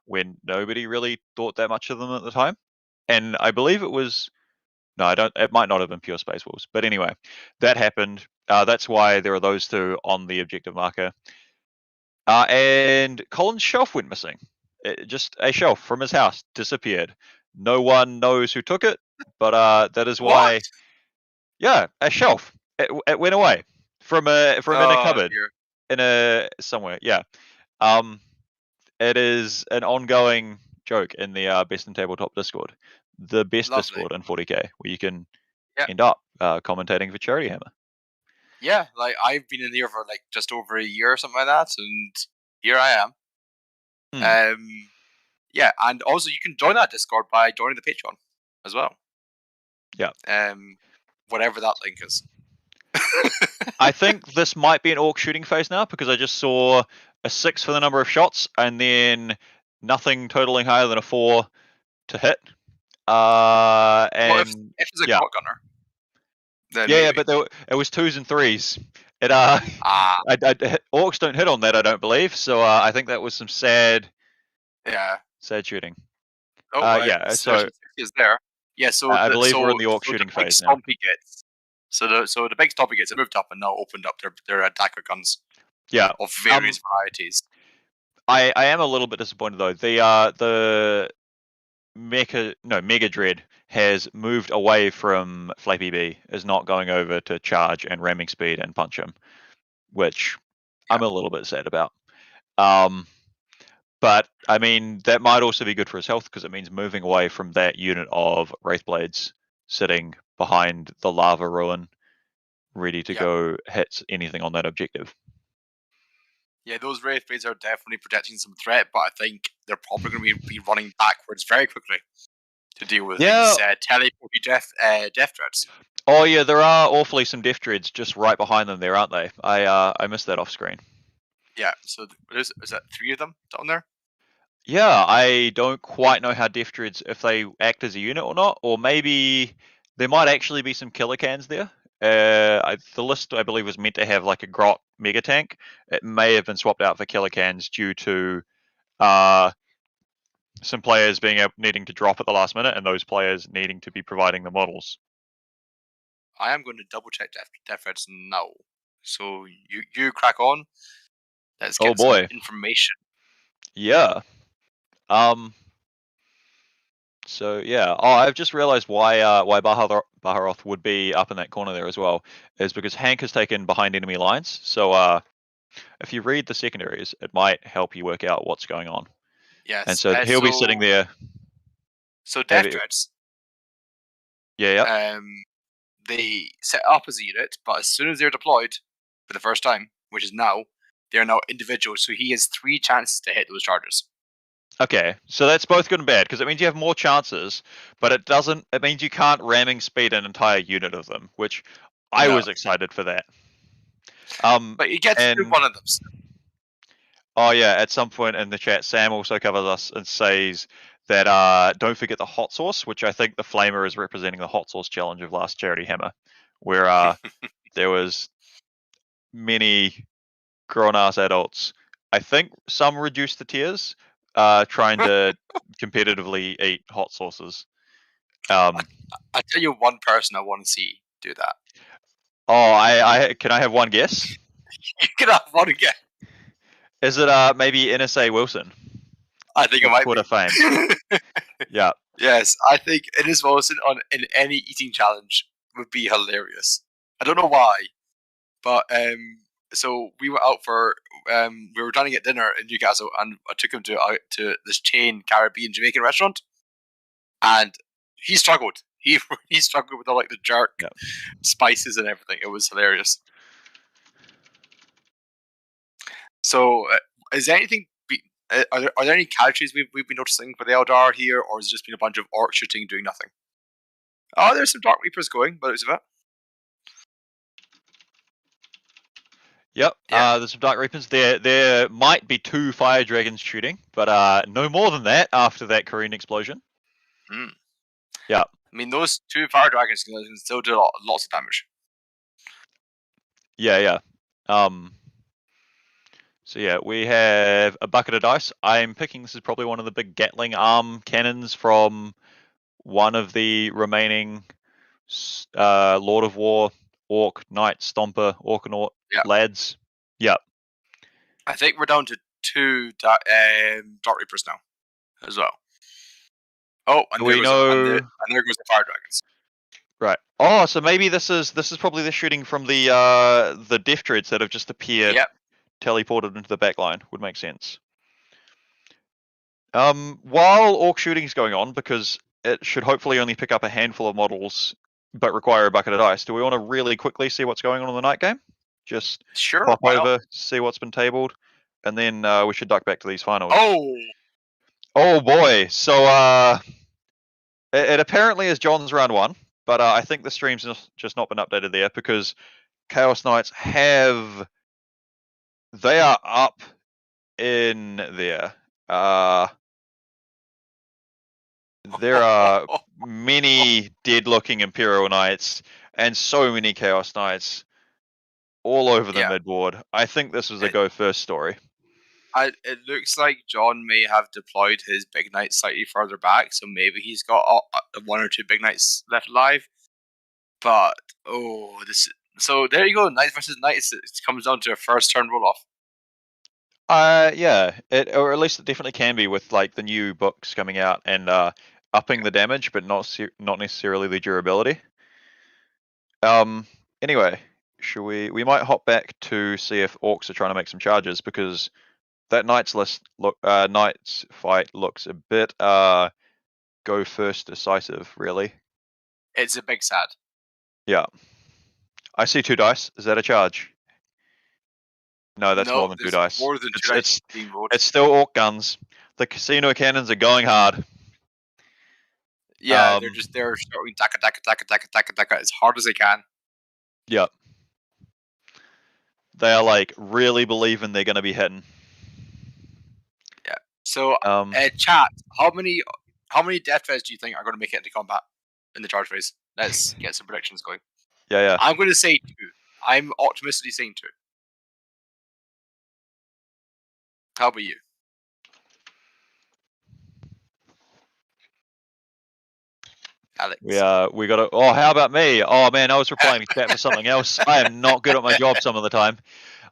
when nobody really thought that much of them at the time. And I believe it was no, I don't. It might not have been pure Space Wolves, but anyway, that happened. That's why there are those two on the objective marker. And Colin's shelf went missing. Just a shelf from his house disappeared. No one knows who took it, but that is why. What? Yeah, a shelf. It went away from in a cupboard Dear. in a somewhere. Yeah. It is an ongoing joke in the Best in Tabletop Discord, the best Lovely. Discord in 40k, where you can end up commentating for Charity Hammer. Yeah, like I've been in here for like just over a year or something like that, and here I am. Yeah, and also you can join that Discord by joining the Patreon as well. Yeah. Whatever that link is. I think this might be an Orc shooting phase now, because I just saw a 6 for the number of shots and then nothing totaling higher than a 4 to hit. Well, if it's a shotgunner, then yeah, but it was 2s and 3s. Orcs don't hit on that, I don't believe. So I think that was some sad shooting. Yeah. So is there? Yeah. So I believe we're in the Orc shooting phase now. So the big stompy gets moved up and now opened up their attacker guns. Yeah, of various varieties. I am a little bit disappointed though. The Mega Dread has moved away from Flappy B, is not going over to charge and ramming speed and punch him, which I'm a little bit sad about. But I mean, that might also be good for his health, because it means moving away from that unit of Wraithblades sitting behind the lava ruin, ready to go hit anything on that objective. Yeah, those Wraithblades are definitely projecting some threat, but I think they're probably going to be running backwards very quickly to deal with these teleporty death dreads. Oh yeah, there are awfully some death dreads just right behind them there, aren't they? I missed that off screen. Yeah, so is that 3 of them down there? Yeah, I don't quite know how death dreads, if they act as a unit or not, or maybe there might actually be some killer cans there. The list, I believe, was meant to have like a Grot mega tank. It may have been swapped out for killer cans due to some players needing to drop at the last minute, and those players needing to be providing the models. I am going to double check death threads now. So you crack on. Let's get some information. Yeah. So yeah. Oh, I've just realized why Baharoth would be up in that corner there as well, is because Hank has taken behind enemy lines. So if you read the secondaries, it might help you work out what's going on. Yes. And so he'll be sitting there. So death dreads. Yeah. They set up as a unit, but as soon as they're deployed for the first time, which is now, they're now individuals. So he has 3 chances to hit those charges. Okay, so that's both good and bad, because it means you have more chances, but it means you can't ramming speed an entire unit of them, which I was excited for that. But you get to do one of them. Oh yeah, at some point in the chat, Sam also covers us and says that don't forget the hot sauce, which I think the Flamer is representing the hot sauce challenge of last Charity Hammer, where there was many grown-ass adults, I think some reduced to tears, trying to competitively eat hot sauces. I tell you one person I want to see do that. Oh, can I have one guess? You can have one guess. Is it maybe NSA Wilson? I think it might Twitter be. fame. Yeah. Yes, I think it is Wilson in any eating challenge would be hilarious. I don't know why, but so we went out for we were trying to get dinner in Newcastle, and I took him to this chain Caribbean Jamaican restaurant, and he struggled. He struggled with all like the jerk spices and everything. It was hilarious. So, is there anything? Are there any casualties we've been noticing for the Eldar here, or has it just been a bunch of orc shooting doing nothing? Oh, there's some Dark Reapers going, but it's a bit. Yep, there's some Dark Reapers. There might be 2 Fire Dragons shooting, but no more than that after that Korean explosion. Yeah. I mean, those 2 Fire Dragons can still do lots of damage. Yeah. So yeah, we have a bucket of dice. I'm picking this is probably one of the big Gatling arm cannons from one of the remaining Lord of War Orc Knight Stomper Orkanaut lads. Yeah. I think we're down to 2 Dark Reapers now, as well. Oh, and there goes the Fire Dragons. Right. Oh, so maybe this is probably the shooting from the Death Dreads that have just appeared, teleported into the back line. Would make sense. While Orc shooting is going on, because it should hopefully only pick up a handful of models, but require a bucket of dice, do we want to really quickly see what's going on in the night game? Just pop over, see what's been tabled, and then we should duck back to these finals. Oh boy! So it apparently is John's round 1, but I think the stream's just not been updated there because Chaos Knights they are up in there. There are many dead-looking Imperial Knights and so many Chaos Knights all over the midboard. I think this was a go first story. It looks like John may have deployed his big knights slightly further back, so maybe he's got 1 or 2 big knights left alive. But so there you go, knights versus knights. It comes down to a first turn roll off. Yeah, or at least it definitely can be with like the new books coming out and upping the damage, but not necessarily the durability. Anyway, should we might hop back to see if Orks are trying to make some charges because that knight's fight looks a bit go first decisive, really. It's a big sad. Yeah. I see 2 dice. Is that a charge? No, that's more than 2 dice. More than 2 dice being rolled. It's still Orc guns. The casino cannons are going hard. Yeah, they're starting taka as hard as they can. Yep. They are like really believing they're going to be hitting. Yeah. So, chat, how many death threats do you think are going to make it into combat in the charge phase? Let's get some predictions going. Yeah. I'm going to say 2. I'm optimistically saying 2. How about you? Alex. We got to. Oh, how about me? Oh man, I was replying to chat for something else. I am not good at my job some of the time.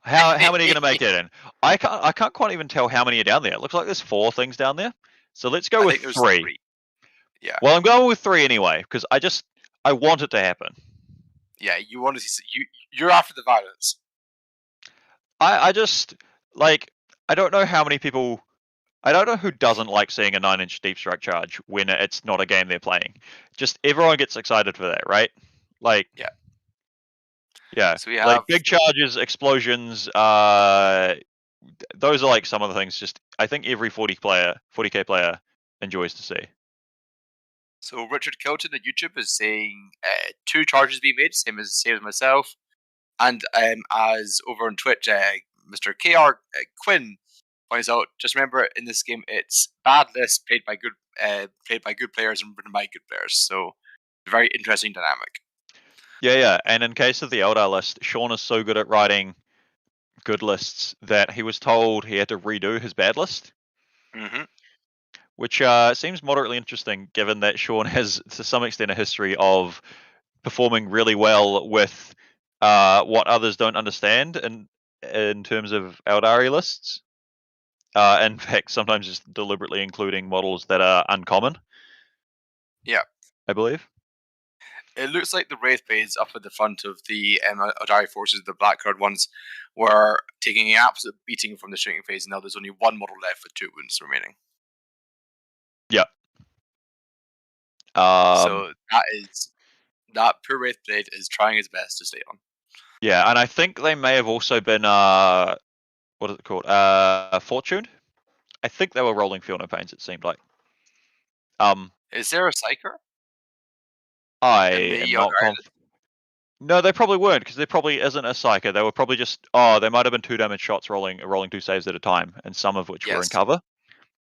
How many are going to make it in? I can't quite even tell how many are down there. It looks like there's 4 things down there. So let's go with 3. Yeah. Well, I'm going with 3 anyway because I want it to happen. Yeah, you want to see you're after the violence. I just like I don't know how many people. I don't know who doesn't like seeing a 9-inch deep strike charge when it's not a game they're playing. Just everyone gets excited for that, right? Like, yeah. So we have like big charges, explosions. Those are like some of the things. Just I think every 40k player enjoys to see. So Richard Kilton at YouTube is saying 2 charges being made, same as myself, and as over on Twitch, Mr. KR Quinn points out, just remember in this game it's bad lists played by good players and written by good players. So very interesting dynamic. Yeah. And in case of the Eldar list, Sean is so good at writing good lists that he was told he had to redo his bad list. Mm-hmm. Which seems moderately interesting, given that Sean has to some extent a history of performing really well with what others don't understand in terms of Eldari lists. In fact, sometimes just deliberately including models that are uncommon. Yeah. I believe. It looks like the Wraith Blades up at the front of the Eldari forces, the black-haired ones, were taking an absolute beating from the shooting phase, and now there's only 1 model left with 2 wounds remaining. Yeah. So that poor Wraithblade is trying his best to stay on. Yeah, and I think they may have also been what is it called? Fortuned. I think they were rolling Feel No Pains. It seemed like. Is there a Psyker? I am not confident. No, they probably weren't, because there probably isn't a Psyker. They were probably just they might have been 2 damage shots rolling 2 saves at a time, and some of which were in cover.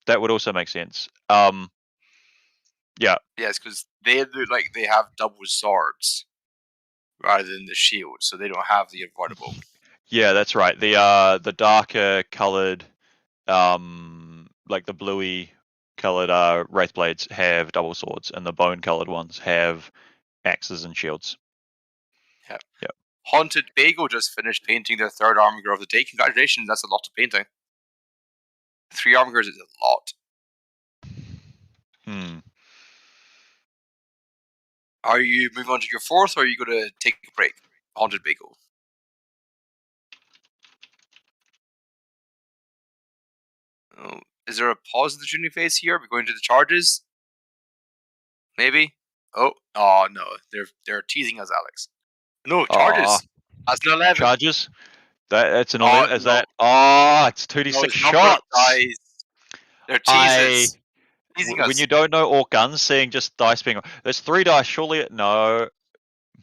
That would also make sense. Yeah. Yes, because they look like they have double swords rather than the shield, so they don't have the avoidable. Yeah, that's right. The darker colored, like the bluey colored Wraithblades have double swords, and the bone colored ones have axes and shields. Yep. Yep. Haunted Bagel just finished painting their 3rd armor of the day. Congratulations, that's a lot of painting. 3 armor is a lot. Are you moving on to your 4th, or are you going to take a break? Haunted Bagel. Oh, is there a pause in the shooting phase here? Are we going to the charges? Maybe. Oh no, they're teasing us, Alex. No charges. That's an 11. Charges. That's an 11. Is that? Oh, it's 2d6 shots. Dice. They're teasers. Teasing us. When you don't know Ork guns, seeing just dice being there's 3 dice. Surely no.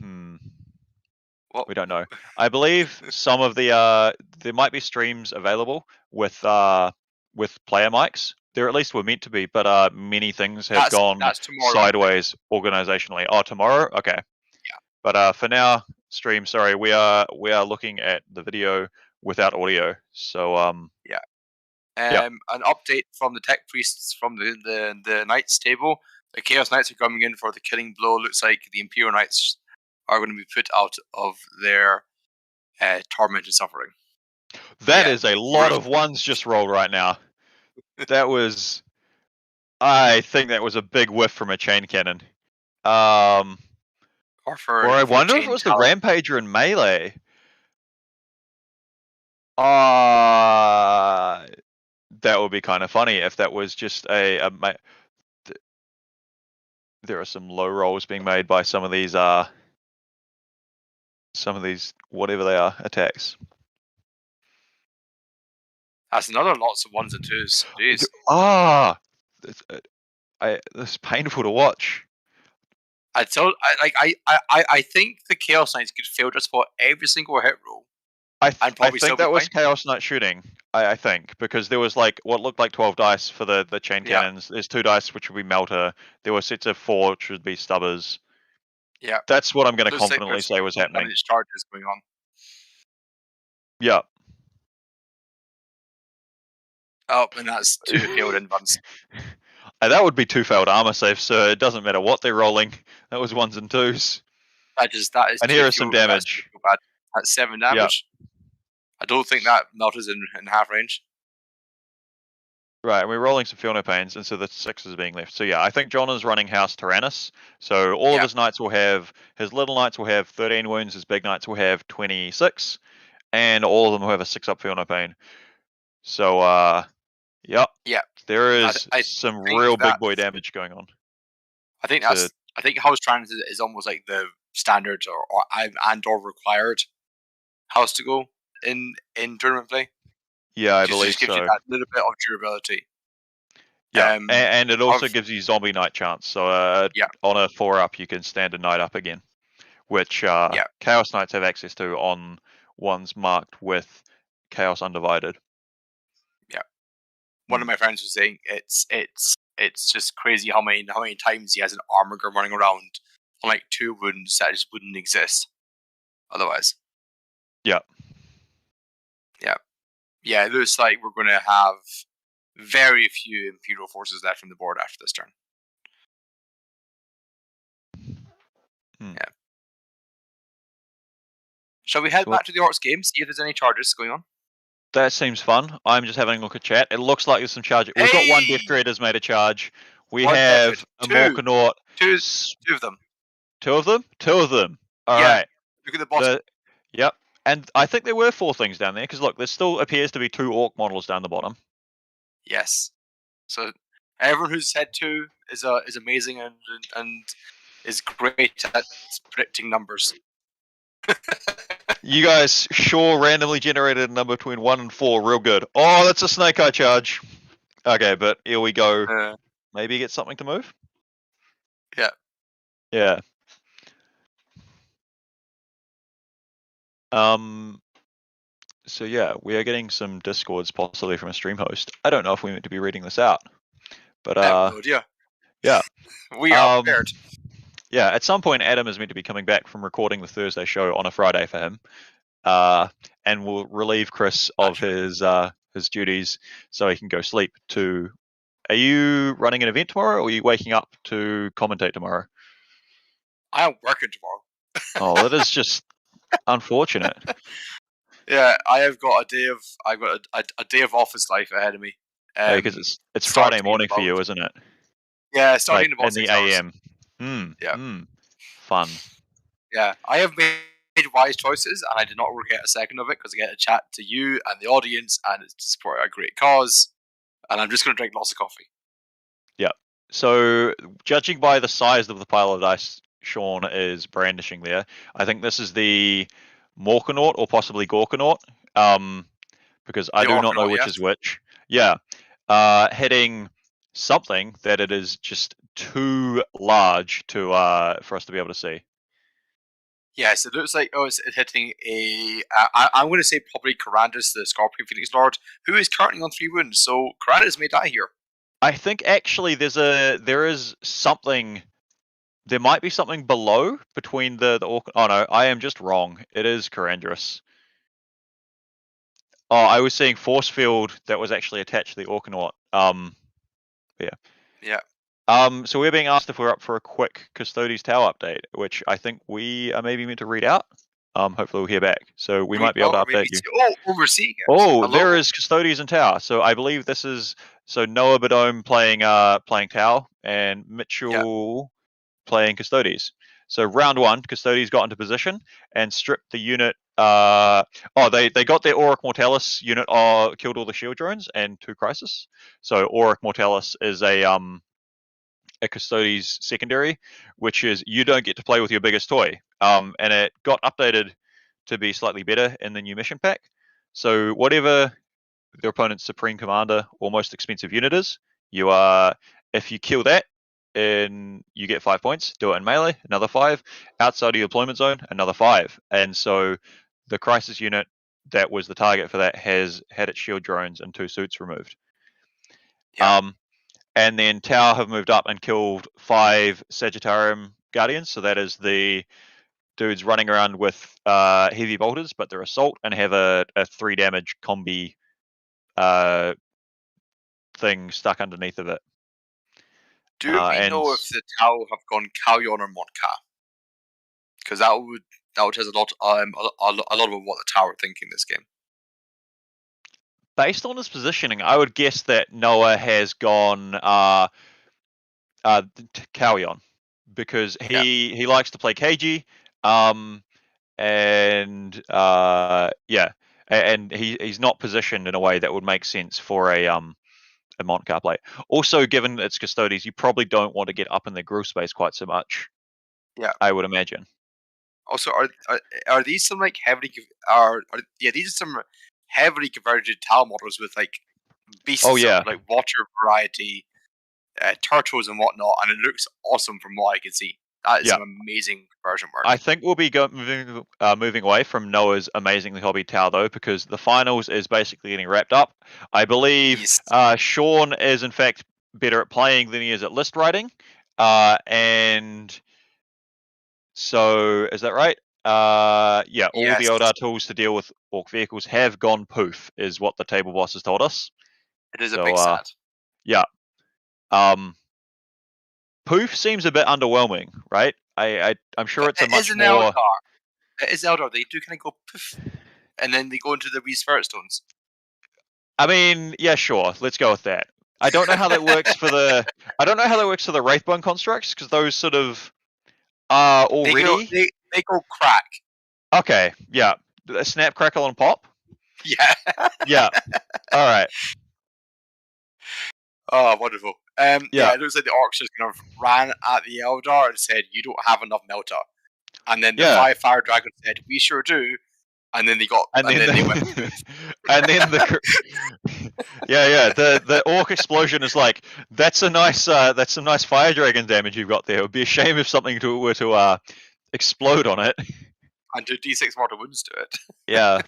We don't know. I believe some of the there might be streams available with player mics. There at least were meant to be, but many things have gone sideways organizationally. Oh, tomorrow? Okay. Yeah. But for now, stream. Sorry, we are looking at the video without audio. So yeah. An update from the tech priests from the Knights table. The Chaos Knights are coming in for the killing blow. Looks like the Imperial Knights are going to be put out of their torment and suffering. That is a lot of ones just rolled right now. That was, I think that was a big whiff from a chain cannon. Or I wonder if it was the Rampager in melee. That would be kind of funny if that was just there are some low rolls being made by some of these whatever they are attacks. That's another lots of 1s and 2s. Jeez. It's painful to watch. I think the Chaos Knights could fail just about every single hit roll. I think that was Chaos Knight shooting. I think, because there was like what looked like 12 dice for the chain cannons. There's 2 dice which would be melter. There were sets of 4 which would be stubbers. Yeah, that's what I'm going to confidently say was happening. Charges going on. Yeah. Oh, and that's 2 failed invuns. That would be 2 failed armor saves, so it doesn't matter what they're rolling. That was 1s and 2s. That is. And here is some damage. That's 7 damage. Yep. I don't think that melters in half range. Right, and we're rolling some Feel No Pains, and so the 6 is being left. So yeah, I think John is running House Tyrannus. So all of his knights will have, his little knights will have 13 wounds, his big knights will have 26, and all of them will have a 6-up Feel No Pain. So, yeah, there is some real big boy damage going on. I think that's. I think House Tyrannus is almost like the standard or required house to go in tournament play. Yeah, I believe just gives you that little bit of durability. Yeah, and it also gives you zombie knight chance. So on a 4-up, you can stand a knight up again, which Chaos Knights have access to on ones marked with Chaos Undivided. Yeah, one of my friends was saying it's just crazy how many times he has an armor gun running around on like 2 wounds that just wouldn't exist otherwise. Yeah. Yeah, it looks like we're going to have very few Imperial forces left from the board after this turn. Yeah. Shall we head back to the Orks game, see if there's any charges going on? That seems fun. I'm just having a look at chat. It looks like there's some charges. We've got 1 Death Dread has made a charge. We have a Morkanaut. 2 of them. 2 of them? 2 of them. All right. Look at the bottom. Yep. And I think there were 4 things down there, because look, there still appears to be 2 Ork models down the bottom. Yes. So Everyone who's said 2 is amazing and is great at predicting numbers. You guys sure randomly generated a number between 1 and 4. Real good. Oh, that's a snake eye charge. Okay, but here we go. Maybe get something to move? Yeah. Yeah. So yeah, we are getting some discords possibly from a stream host. I don't know if we meant to be reading this out. But I have no idea. Yeah. We are prepared. Yeah, at some point Adam is meant to be coming back from recording the Thursday show on a Friday for him. And we'll relieve Chris of his duties so he can go sleep to... Are you running an event tomorrow, or are you waking up to commentate tomorrow? I am working tomorrow. Oh, that is just unfortunate. Yeah, I've got a day of office life ahead of me. Because it's Friday morning for you, isn't it? Yeah, starting like, about in the 6 hours. AM. Yeah. Fun. Yeah, I have made wise choices, and I did not regret a second of it because I get to chat to you and the audience, and it's to support a great cause. And I'm just going to drink lots of coffee. Yeah. So, judging by the size of the pile of dice Sean is brandishing there, I think this is the Morkanaut or possibly Gorkanaut, because I do not know which is which. Yeah. Hitting something that it is just too large to for us to be able to see. Yes, it looks like it's hitting a. I'm going to say probably Karandus, the Scorpion Phoenix Lord, who is currently on 3 wounds. So Karandus may die here. I think actually there is something. There might be something below between the Orc. Oh no, I am just wrong. It is Karandus. Oh, I was seeing force field that was actually attached to the Orkanaut. Yeah. Yeah. So we're being asked if we're up for a quick Custodes Tower update, which I think we are maybe meant to read out. Hopefully we'll hear back. So we might be able to update you. We're seeing it. Oh, there is Custodes and Tower. So I believe this is Noah Badome playing Tower and Mitchell playing Custodes. So round 1, Custodes got into position and stripped the unit. They got their Auric Mortalis unit, killed all the shield drones and 2 Crisis. So Auric Mortalis is a Custodes secondary, which is you don't get to play with your biggest toy. And it got updated to be slightly better in the new mission pack. So whatever their opponent's Supreme Commander or most expensive unit is, if you kill that, and you get 5 points. Do it in melee, another 5. Outside of your deployment zone, another 5. And so the Crisis unit that was the target for that has had its shield drones and 2 suits removed. Yeah. And then Tower have moved up and killed 5 Sagittarium Guardians. So that is the dudes running around with heavy bolters, but they're assault and have a 3 damage combi thing stuck underneath of it. Do we know if the Tau have gone Kalyon or Monka? Because that would tell us a lot about what the Tau are thinking this game. Based on his positioning, I would guess that Noah has gone Kalyon, because he likes to play KG, and he's not positioned in a way that would make sense for a Montcar play. Also, given it's Custodes, you probably don't want to get up in the groove space quite so much. Yeah, I would imagine. Also, are these some like these are some heavily converted Tal models with like beasts of like water variety, turtles and whatnot, and it looks awesome from what I can see. That is some amazing conversion work. I think we'll be moving away from Noah's amazingly hobby Tau though, because the finals is basically getting wrapped up. I believe Sean is in fact better at playing than he is at list writing, and so is that right? All the Eldar tools to deal with Orc vehicles have gone poof, is what the table boss has told us. It is a big sad. Yeah. Poof seems a bit underwhelming, right? I'm sure it's a much more. Eldar. It is Eldar. They do kind of go poof, and then they go into the wee spirit stones. I mean, yeah, sure. Let's go with that. I don't know how that works for the. I don't know how that works for the Wraithbone constructs, because those sort of are already. They go crack. Okay. Yeah. Snap, crackle, and pop. Yeah. Yeah. All right. Oh, wonderful. It looks like the Orks just kind of ran at the Eldar and said, "You don't have enough Melta," and then the 5 Fire Dragons said, "We sure do." And then they got, and then they went, and then the the Orc explosion is like, that's some nice Fire Dragon damage you've got there. It would be a shame if something were to explode on it and do D6 mortal wounds to it. Yeah.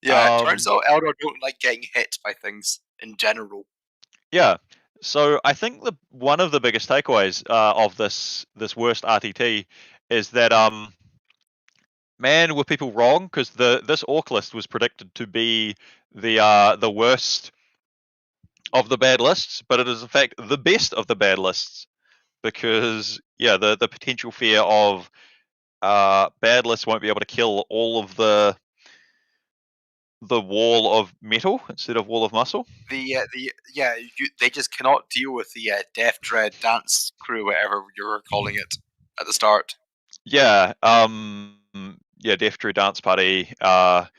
It turns out Eldar don't like getting hit by things in general. Yeah. So I think one of the biggest takeaways of this worst RTT is that man, were people wrong, because this Orc list was predicted to be the worst of the bad lists, but it is in fact the best of the bad lists, because the potential fear of bad lists won't be able to kill all of the wall of metal instead of wall of muscle. They just cannot deal with the Death Dread dance crew, whatever you were calling it at the start. Death Dread dance party, Mad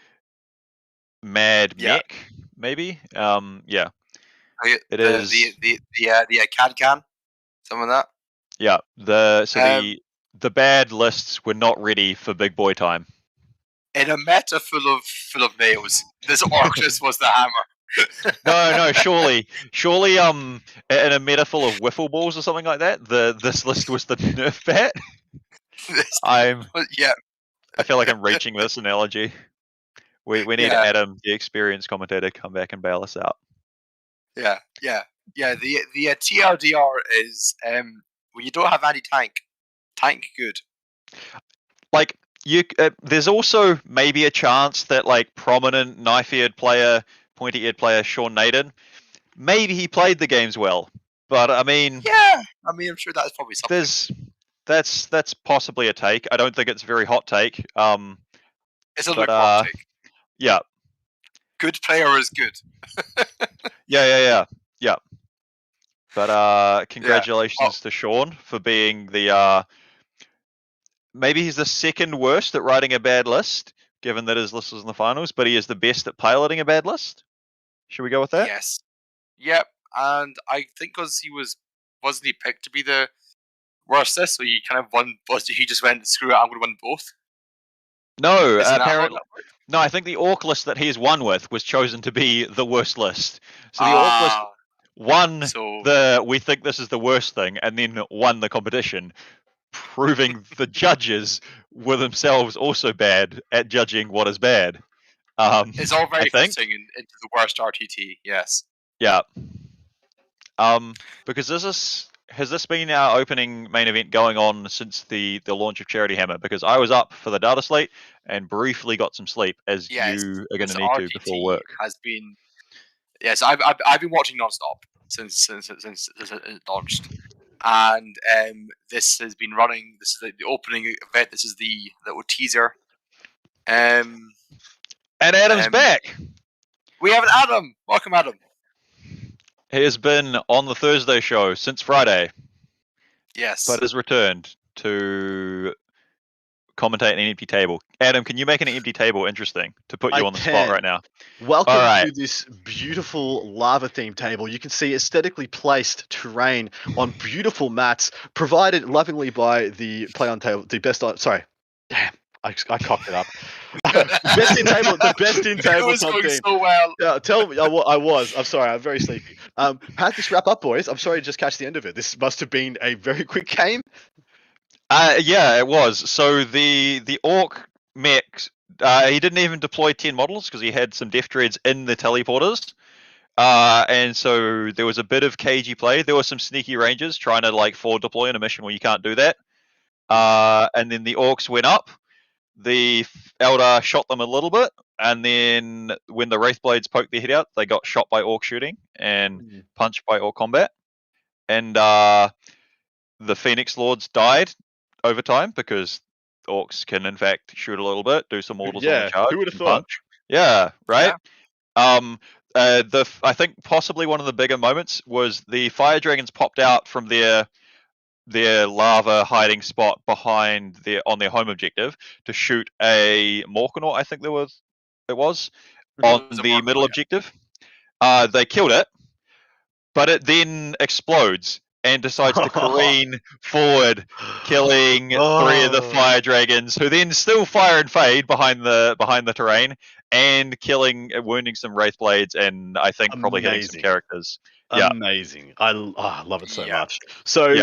Mech, maybe. It is the Can, something like that. Yeah, the bad lists were not ready for big boy time. In a meta full of nails, this Orcus was the hammer. No, surely, in a meta full of wiffle balls or something like that, this list was the Nerf bat. I feel like I'm reaching this analogy. We need Adam, the experienced commentator, come back and bail us out. The TLDR is when you don't have anti-tank, tank good. Like there's also maybe a chance that like prominent knife-eared player, pointy-eared player Sean Nayden, maybe he played the games well, but I mean, I'm sure that's probably something. That's possibly a take. I don't think it's a very hot take. It's a little bit hot take. Yeah. Good player is good. Yeah. But congratulations to Sean for being the maybe he's the second worst at writing a bad list, given that his list was in the finals, but he is the best at piloting a bad list. Should we go with that? Yes. Yep. And I think because wasn't he picked to be the worst list, so he kind of won. He just went, screw it, I'm going to win both. No, apparently. No, I think the Orc list that he's won with was chosen to be the worst list. So the Orc list won we think this is the worst thing, and then won the competition, proving the judges were themselves also bad at judging what is bad. It's all very fitting into the worst RTT, yes. Yeah. Because has this been our opening main event going on since the launch of Charity Hammer? Because I was up for the data slate and briefly got some sleep, as you are going to need to before work. Has been, yes, I've been watching nonstop since it launched, and this has been running. This is the opening event. This is the little teaser. And Adam's back. We have an Adam. Welcome, Adam. He has been on the Thursday show since Friday. Yes. But has returned to commentate an empty table. Adam, can you make an empty table interesting to put you on the spot right now? Welcome to this beautiful lava-themed table. You can see aesthetically placed terrain on beautiful mats, provided lovingly by the play on table, the best on. Sorry, damn, I cocked it up. Best in table, the best in table. It was going so well. Yeah, tell me, I was. I'm sorry, I'm very sleepy. How'd this wrap up, boys? I'm sorry to just catch the end of it. This must have been a very quick game. Yeah, it was. So the Orc mech, he didn't even deploy 10 models because he had some Death Dreads in the teleporters. And so there was a bit of cagey play. There were some sneaky rangers trying to like forward deploy in a mission where you can't do that. And then the Orcs went up. The Eldar shot them a little bit, and then when the Wraithblades poked their head out, they got shot by Orc shooting and punched by Orc combat. And the Phoenix Lords died over time because Orcs can in fact shoot a little bit, do some mortals on the charge. Who would have thought? Punch. Yeah, right. Yeah. I think possibly one of the bigger moments was the Fire Dragons popped out from their lava hiding spot behind on their home objective to shoot a Morkanaut, I think it was on the middle objective. They killed it, but it then explodes and decides to careen forward, killing 3 of the fire dragons, who then still fire and fade behind the terrain, and wounding some wraith blades, and I think probably hitting some characters. Amazing! I love it so much. So,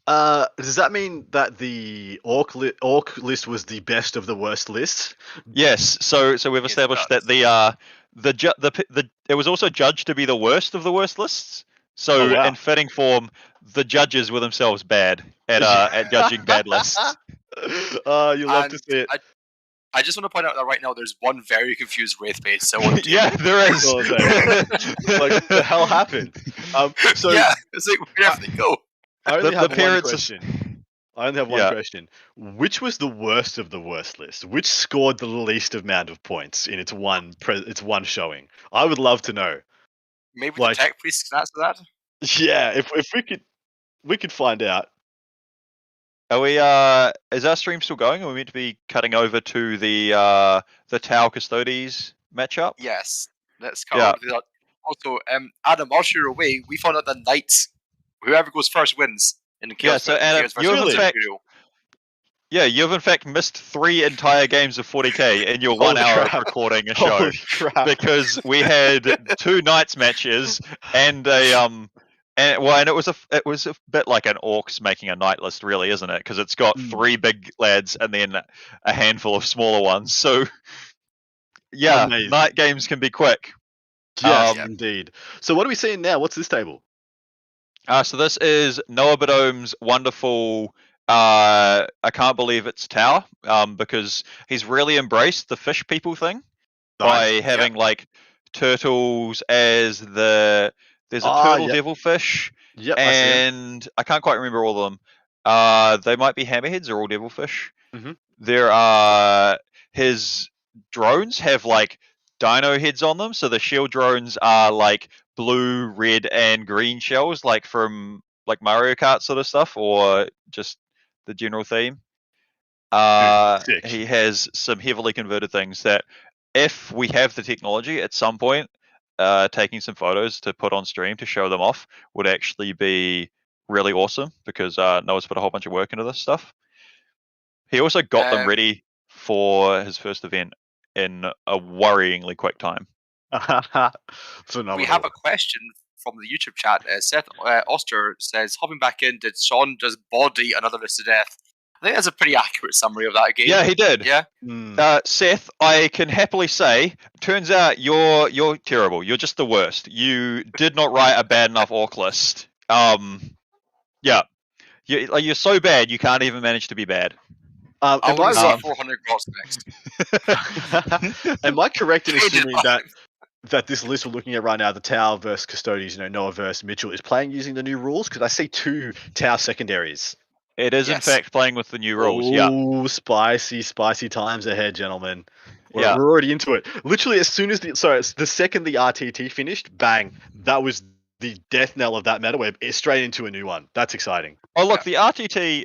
does that mean that the orc list was the best of the worst lists? Yes. So we've established that it was also judged to be the worst of the worst lists. So in fitting form, the judges were themselves bad at judging bad lists. You love to see it. I just want to point out that right now there's one very confused wraith base. So yeah, there is. Like, what the hell happened? So yeah, it's like where did everything go? I only have one question. I only have one question. Which was the worst of the worst list? Which scored the least amount of points in its one showing? I would love to know. Maybe the tech priest can answer that. Yeah, if we could find out. Are we? Is our stream still going? Are we meant to be cutting over to the Tau Custodes matchup? Yes, let's cut over to that. Also, Adam, whilst you're away, we found out that knights, whoever goes first wins in the Chaos. So Adam, you've in fact missed 3 entire games of 40k in your 1 hour of recording a show, because we had 2 knights matches and and it was a bit like an Orks making a knight list, really, isn't it? Because it's got 3 big lads and then a handful of smaller ones. So night games can be quick. Yes, indeed. So what are we seeing now? What's this table? So this is Noah Badome's wonderful. I can't believe it's Tau, because he's really embraced the fish people thing by having like turtles as there's a turtle devilfish, and I can't quite remember all of them. They might be hammerheads or all devilfish. Mm-hmm. There are his drones have like dino heads on them, so the shield drones are like blue, red, and green shells, like from like Mario Kart sort of stuff, or just the general theme. He has some heavily converted things that, if we have the technology at some point, taking some photos to put on stream to show them off would actually be really awesome, because Noah's put a whole bunch of work into this stuff. He also got them ready for his first event in a worryingly quick time. We have a question from the YouTube chat. Seth Oster says, hopping back in, did Sean just body another list to death? I think that's a pretty accurate summary of that game. Yeah, he did. Yeah. Seth, I can happily say, turns out you're terrible. You're just the worst. You did not write a bad enough orc list. You're so bad you can't even manage to be bad. Am I 400 gross next? Am I correct in assuming that this list we're looking at right now, the Tau versus Custodes, Noah versus Mitchell, is playing using the new rules? Because I see 2 Tau secondaries. It is in fact playing with the new rules. Ooh, spicy times ahead, gentlemen. We're already into it. Literally, as soon as the second the RTT finished, bang, that was the death knell of that meta. We're straight into a new one. That's exciting. Oh look, the RTT.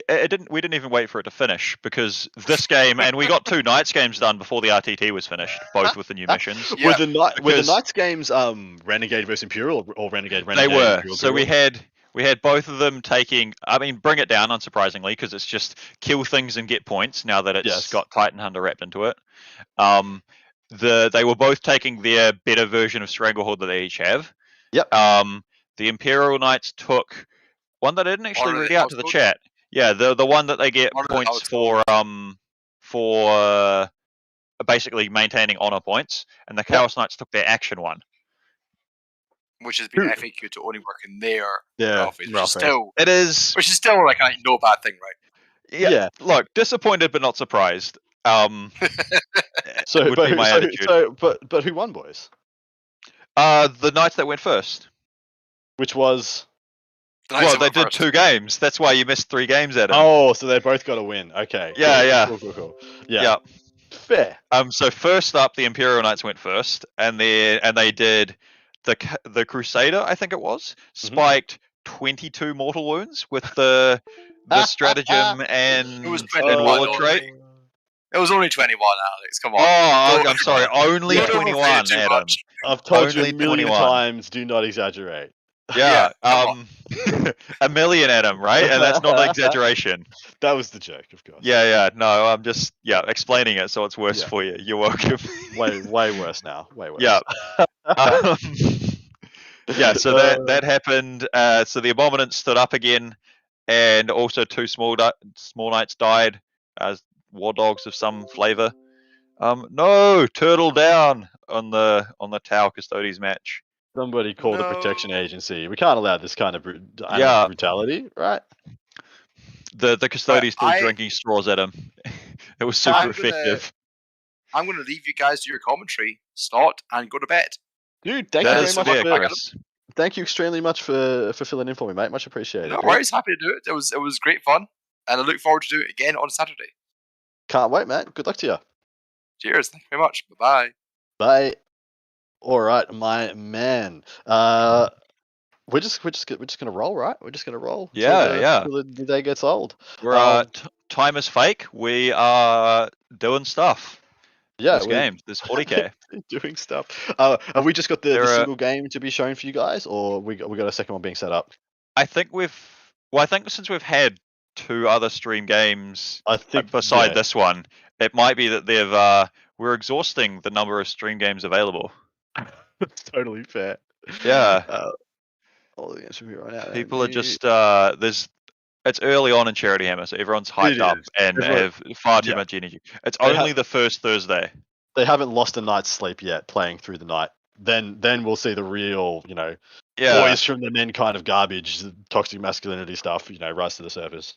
We didn't even wait for it to finish, because this game, and we got 2 Knights games done before the RTT was finished, both with the new missions. Were the Knights games Renegade versus Imperial or Renegade? They were. Imperial, so we had both of them taking. I mean, bring it down, unsurprisingly, because it's just kill things and get points. Now that it's got Titan Hunter wrapped into it, they were both taking their better version of Stranglehold that they each have. Yep. The Imperial Knights took one that I didn't actually read out to the chat. Yeah, the one that they get points for basically maintaining honor points, and the Chaos Knights took their action one, which has been FAQ to only work in their office, which is still like no bad thing, right? Yeah. Look, disappointed but not surprised. So, but who won, boys? The Knights that went first. Which was? Well, they did 2 games. That's why you missed 3 games, Adam. Oh, so they both got a win. Okay. Yeah, Cool. Yeah. Fair. So first up, the Imperial Knights went first, and they did the Crusader, I think it was, spiked 22 mortal wounds with the stratagem and warlord trait. It was only 21, Alex. Come on. Oh, I'm sorry. Only 21, Adam. I've told you a million times, do not exaggerate. Yeah. A million, Adam, right? And that's not an exaggeration. That was the joke, of course. Yeah. No, I'm just explaining it so it's worse for you. You're welcome. way worse now. Way worse. Yeah. Yeah. So that happened. So the Abominants stood up again, and also 2 small knights died as war dogs of some flavor. No, turtle down on the Tau Custodes match. Somebody call the protection agency. We can't allow this kind of brutality, right? The Custodes threw drinking straws at him. It was super effective. I'm going to leave you guys to your commentary, start, and go to bed. Dude, thank you very much, Chris. Thank you extremely much for filling in for me, mate. Much appreciated. No worries, happy to do it. It was great fun, and I look forward to doing it again on Saturday. Can't wait, man. Good luck to you. Cheers. Thank you very much. Bye-bye. Bye. All right, my man. We're just gonna roll, right? We're just gonna roll. Yeah. Till the day gets old. We're time is fake. We are doing stuff. Yeah, this game. There's 40k doing stuff. Have we just got the single game to be shown for you guys, or we got a second one being set up? I think since we've had 2 other stream games, beside this one, it might be that we're exhausting the number of stream games available. That's totally fair. Yeah. All the games should be right out. People are just it's early on in Charity Hammer, so everyone's hyped up and have far too much energy. It's only the first Thursday. They haven't lost a night's sleep yet playing through the night. Then we'll see the real, boys from the men kind of garbage, toxic masculinity stuff, rise to the surface.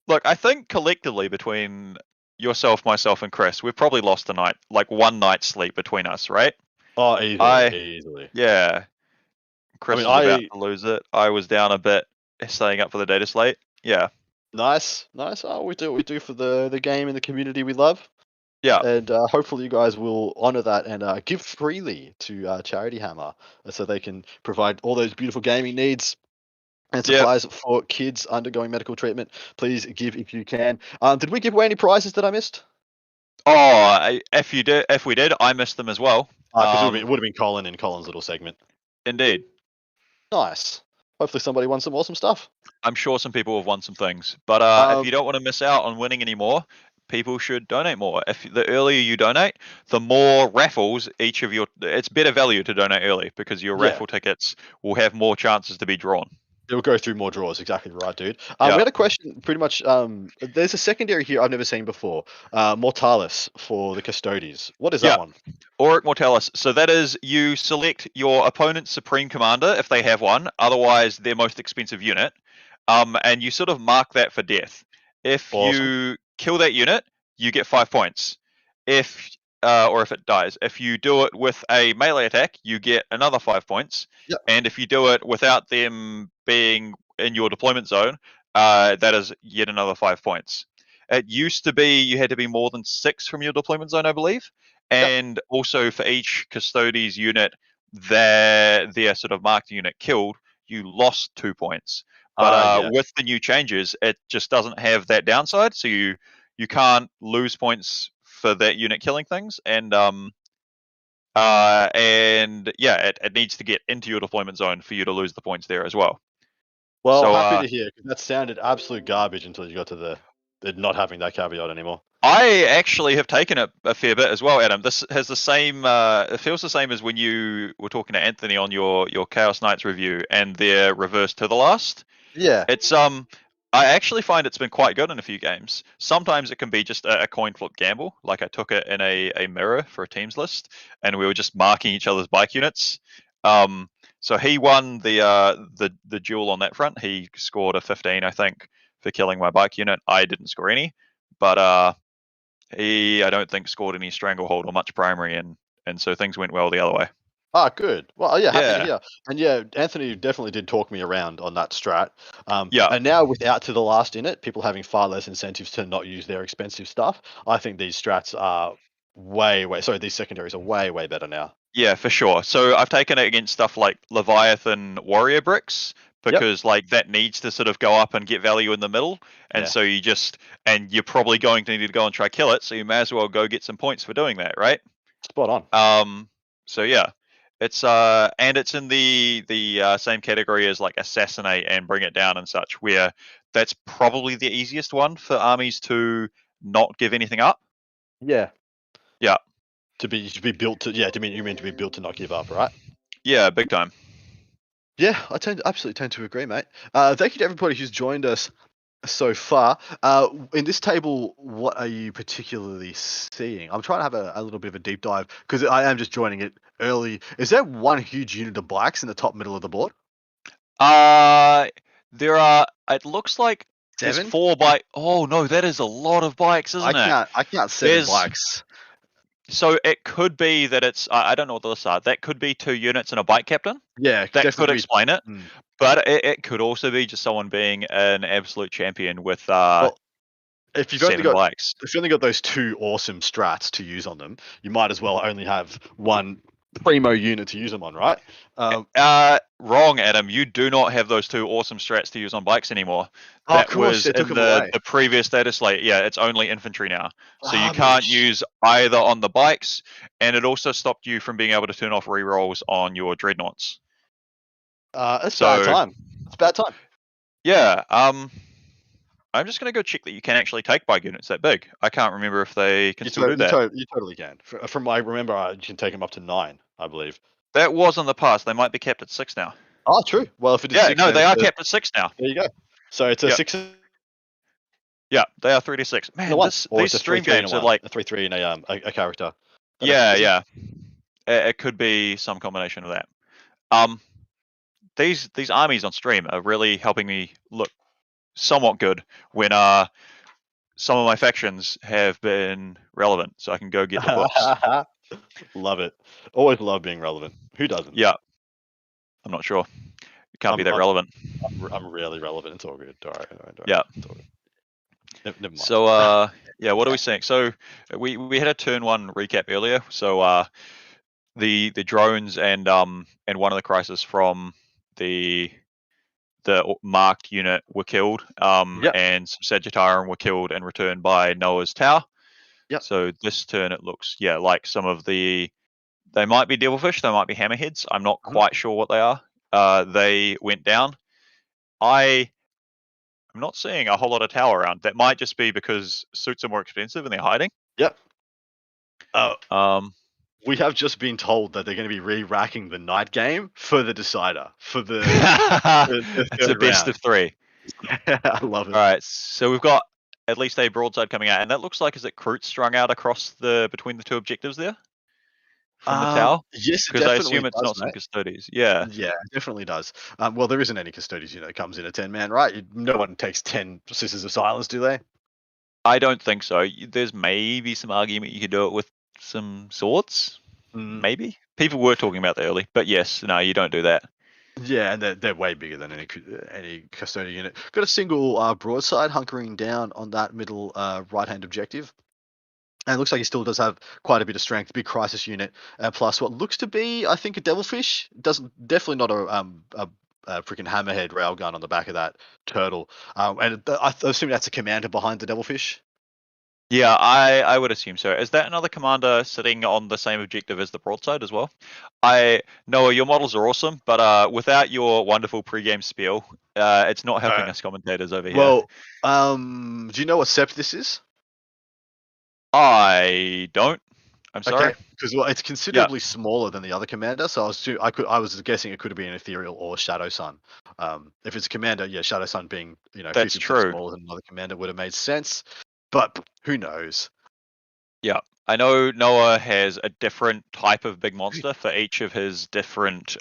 Look, I think collectively between yourself, myself, and Chris, we've probably lost a night, like 1 night's sleep between us, right? Oh, easily. Yeah. Chris was about to lose it. I was down a bit, staying up for the data slate. Yeah. Nice. Oh, we do what we do for the game and the community we love. Yeah. And hopefully you guys will honor that and give freely to Charity Hammer so they can provide all those beautiful gaming needs and supplies for kids undergoing medical treatment. Please give if you can. Did we give away any prizes that I missed? Oh, if we did, I missed them as well. Because it would have been Colin in Colin's little segment. Indeed. Nice. Hopefully somebody won some awesome stuff. I'm sure some people have won some things. But if you don't want to miss out on winning anymore, people should donate more. If the earlier you donate, the more raffles it's better value to donate early because your raffle tickets will have more chances to be drawn. It'll go through more draws. Exactly right, dude. We had a question pretty much. There's a secondary here I've never seen before. Mortalis for the Custodes. What is that one? Ork Mortalis. So that is you select your opponent's Supreme Commander if they have one, otherwise their most expensive unit, and you sort of mark that for death. If you kill that unit, you get 5 points. Or if it dies. If you do it with a melee attack, you get another 5 points. Yep. And if you do it without them being in your deployment zone, that is yet another 5 points. It used to be you had to be more than 6 from your deployment zone, I believe. And also for each Custodes unit their sort of marked unit killed, you lost 2 points. But with the new changes, it just doesn't have that downside. So you can't lose points for that unit killing things, and it needs to get into your deployment zone for you to lose the points there as well. Well, happy to hear, because that sounded absolute garbage until you got to the not having that caveat anymore. I actually have taken it a fair bit as well, Adam. This has the same. It feels the same as when you were talking to Anthony on your Chaos Knights review, and they're reversed to the last. Yeah, it's I actually find it's been quite good in a few games. Sometimes it can be just a coin flip gamble. Like I took it in a mirror for a teams list, and we were just marking each other's bike units. So he won the duel on that front. He scored a 15, I think, for killing my bike unit. I didn't score any, but he, I don't think, scored any stranglehold or much primary, and so things went well the other way. Good. Well, happy to hear. And Anthony definitely did talk me around on that strat. And now without to the last in it, people having far less incentives to not use their expensive stuff. I think these strats are these secondaries are way better now. Yeah, for sure. So I've taken it against stuff like Leviathan Warrior Bricks, because like that needs to sort of go up and get value in the middle, and so you're probably going to need to go and try kill it, so you may as well go get some points for doing that, right? Spot on. So yeah. It's and it's in the same category as like assassinate and bring it down and such, where that's probably the easiest one for armies to not give anything up. Yeah. Yeah. To be built to you mean to be built to not give up, right? Yeah, big time. Yeah, I absolutely tend to agree, mate. Thank you to everybody who's joined us so far. In this table, what are you particularly seeing? I'm trying to have a little bit of a deep dive because I am just joining it early. Is there one huge unit of bikes in the top middle of the board? There are. It looks like 7? there's 4 bike. Oh no, that is a lot of bikes, isn't it? I count 7 bikes. So it could be that it's. I don't know what the lists are. That could be 2 units and a bike captain. Yeah, that could explain it. But it could also be just someone being an absolute champion with well, if you've 7 bikes. If you've only got those 2 awesome strats to use on them, you might as well only have 1 primo unit to use them on, right? Wrong, Adam. You do not have those 2 awesome strats to use on bikes anymore. That was in the previous status slate. Yeah, it's only infantry now. So you can't use either on the bikes, and it also stopped you from being able to turn off rerolls on your dreadnoughts. It's bad time. It's bad time. Yeah. I'm just going to go check that you can actually take bike units that big. I can't remember if they can still do that. You totally can. From I remember, you can take them up to 9, I believe. That was in the past. They might be kept at 6 now. Oh, true. Well, if it is 6, no, they are kept at 6 now. There you go. So it's a 6. Yeah, they are 3 to 6. Man, these stream games are like a 3/3 and a character. Yeah. It could be some combination of that. These armies on stream are really helping me look somewhat good when some of my factions have been relevant, so I can go get the books. Love it. Always love being relevant. Who doesn't? Yeah. I'm not sure. It can't be that relevant. I'm really relevant. It's all good. All right. Yeah. Never mind. So yeah, what are we saying? So we had a turn 1 recap earlier. So the drones and one of the crisis from the marked unit were killed. And some Sagittarian were killed and returned by Noah's Tower. Yep. So this turn it looks like some of they might be devilfish, they might be hammerheads. I'm not quite sure what they are. They went down. I'm not seeing a whole lot of tower around. That might just be because suits are more expensive and they're hiding. Yep. We have just been told that they're going to be re-racking the night game for the decider. For the it's a best of 3. I love it. All right, so we've got at least a broadside coming out, and that looks like is it Kroot strung out across between the 2 objectives there from the tower? Yes, because I assume it's not some custodies. Yeah, it definitely does. Well, there isn't any custodies unit that comes in a 10-man, right? No one takes 10 Sisters of Silence, do they? I don't think so. There's maybe some argument you could do it with some swords. Maybe people were talking about that early, but yes, no, you don't do that. Yeah, and they're way bigger than any custodian unit. Got a single broadside hunkering down on that middle right-hand objective. And it looks like he still does have quite a bit of strength. Big crisis unit, plus what looks to be, I think, a devilfish. Definitely not a freaking hammerhead railgun on the back of that turtle. And I assume that's a commander behind the devilfish. Yeah, I would assume so. Is that another commander sitting on the same objective as the broadside as well? Noah, your models are awesome, but without your wonderful pre-game spiel, it's not helping us commentators over here. Well, do you know what sept this is? I don't. I'm sorry. Because it's considerably smaller than the other commander, so I was guessing it could have been an ethereal or Shadow Sun. If it's commander, Shadow Sun being that's true. Smaller than another commander would have made sense, but who knows? Yeah, I know Noah has a different type of big monster for each of his different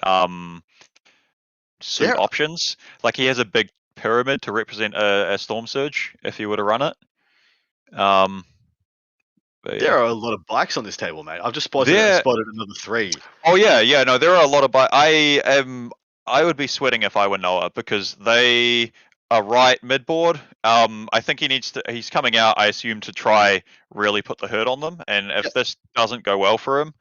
suit options. Like he has a big pyramid to represent a storm surge if he were to run it. There are a lot of bikes on this table, mate. I've just spotted another 3. Oh yeah, no, there are a lot of bikes. I would be sweating if I were Noah because they are right midboard. I think he's coming out, I assume, to try really put the hurt on them. And if this doesn't go well for him,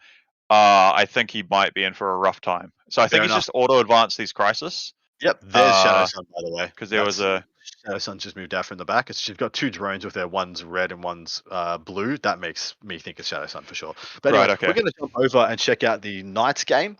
I think he might be in for a rough time. So I think he's just auto-advanced these crisis. Yep, there's Shadow Sun, by the way. Because there was a... Shadow Sun's just moved out from the back. She's got 2 drones with their one's red and one's blue. That makes me think it's Shadow Sun for sure. But anyway, we're going to jump over and check out the Knights game.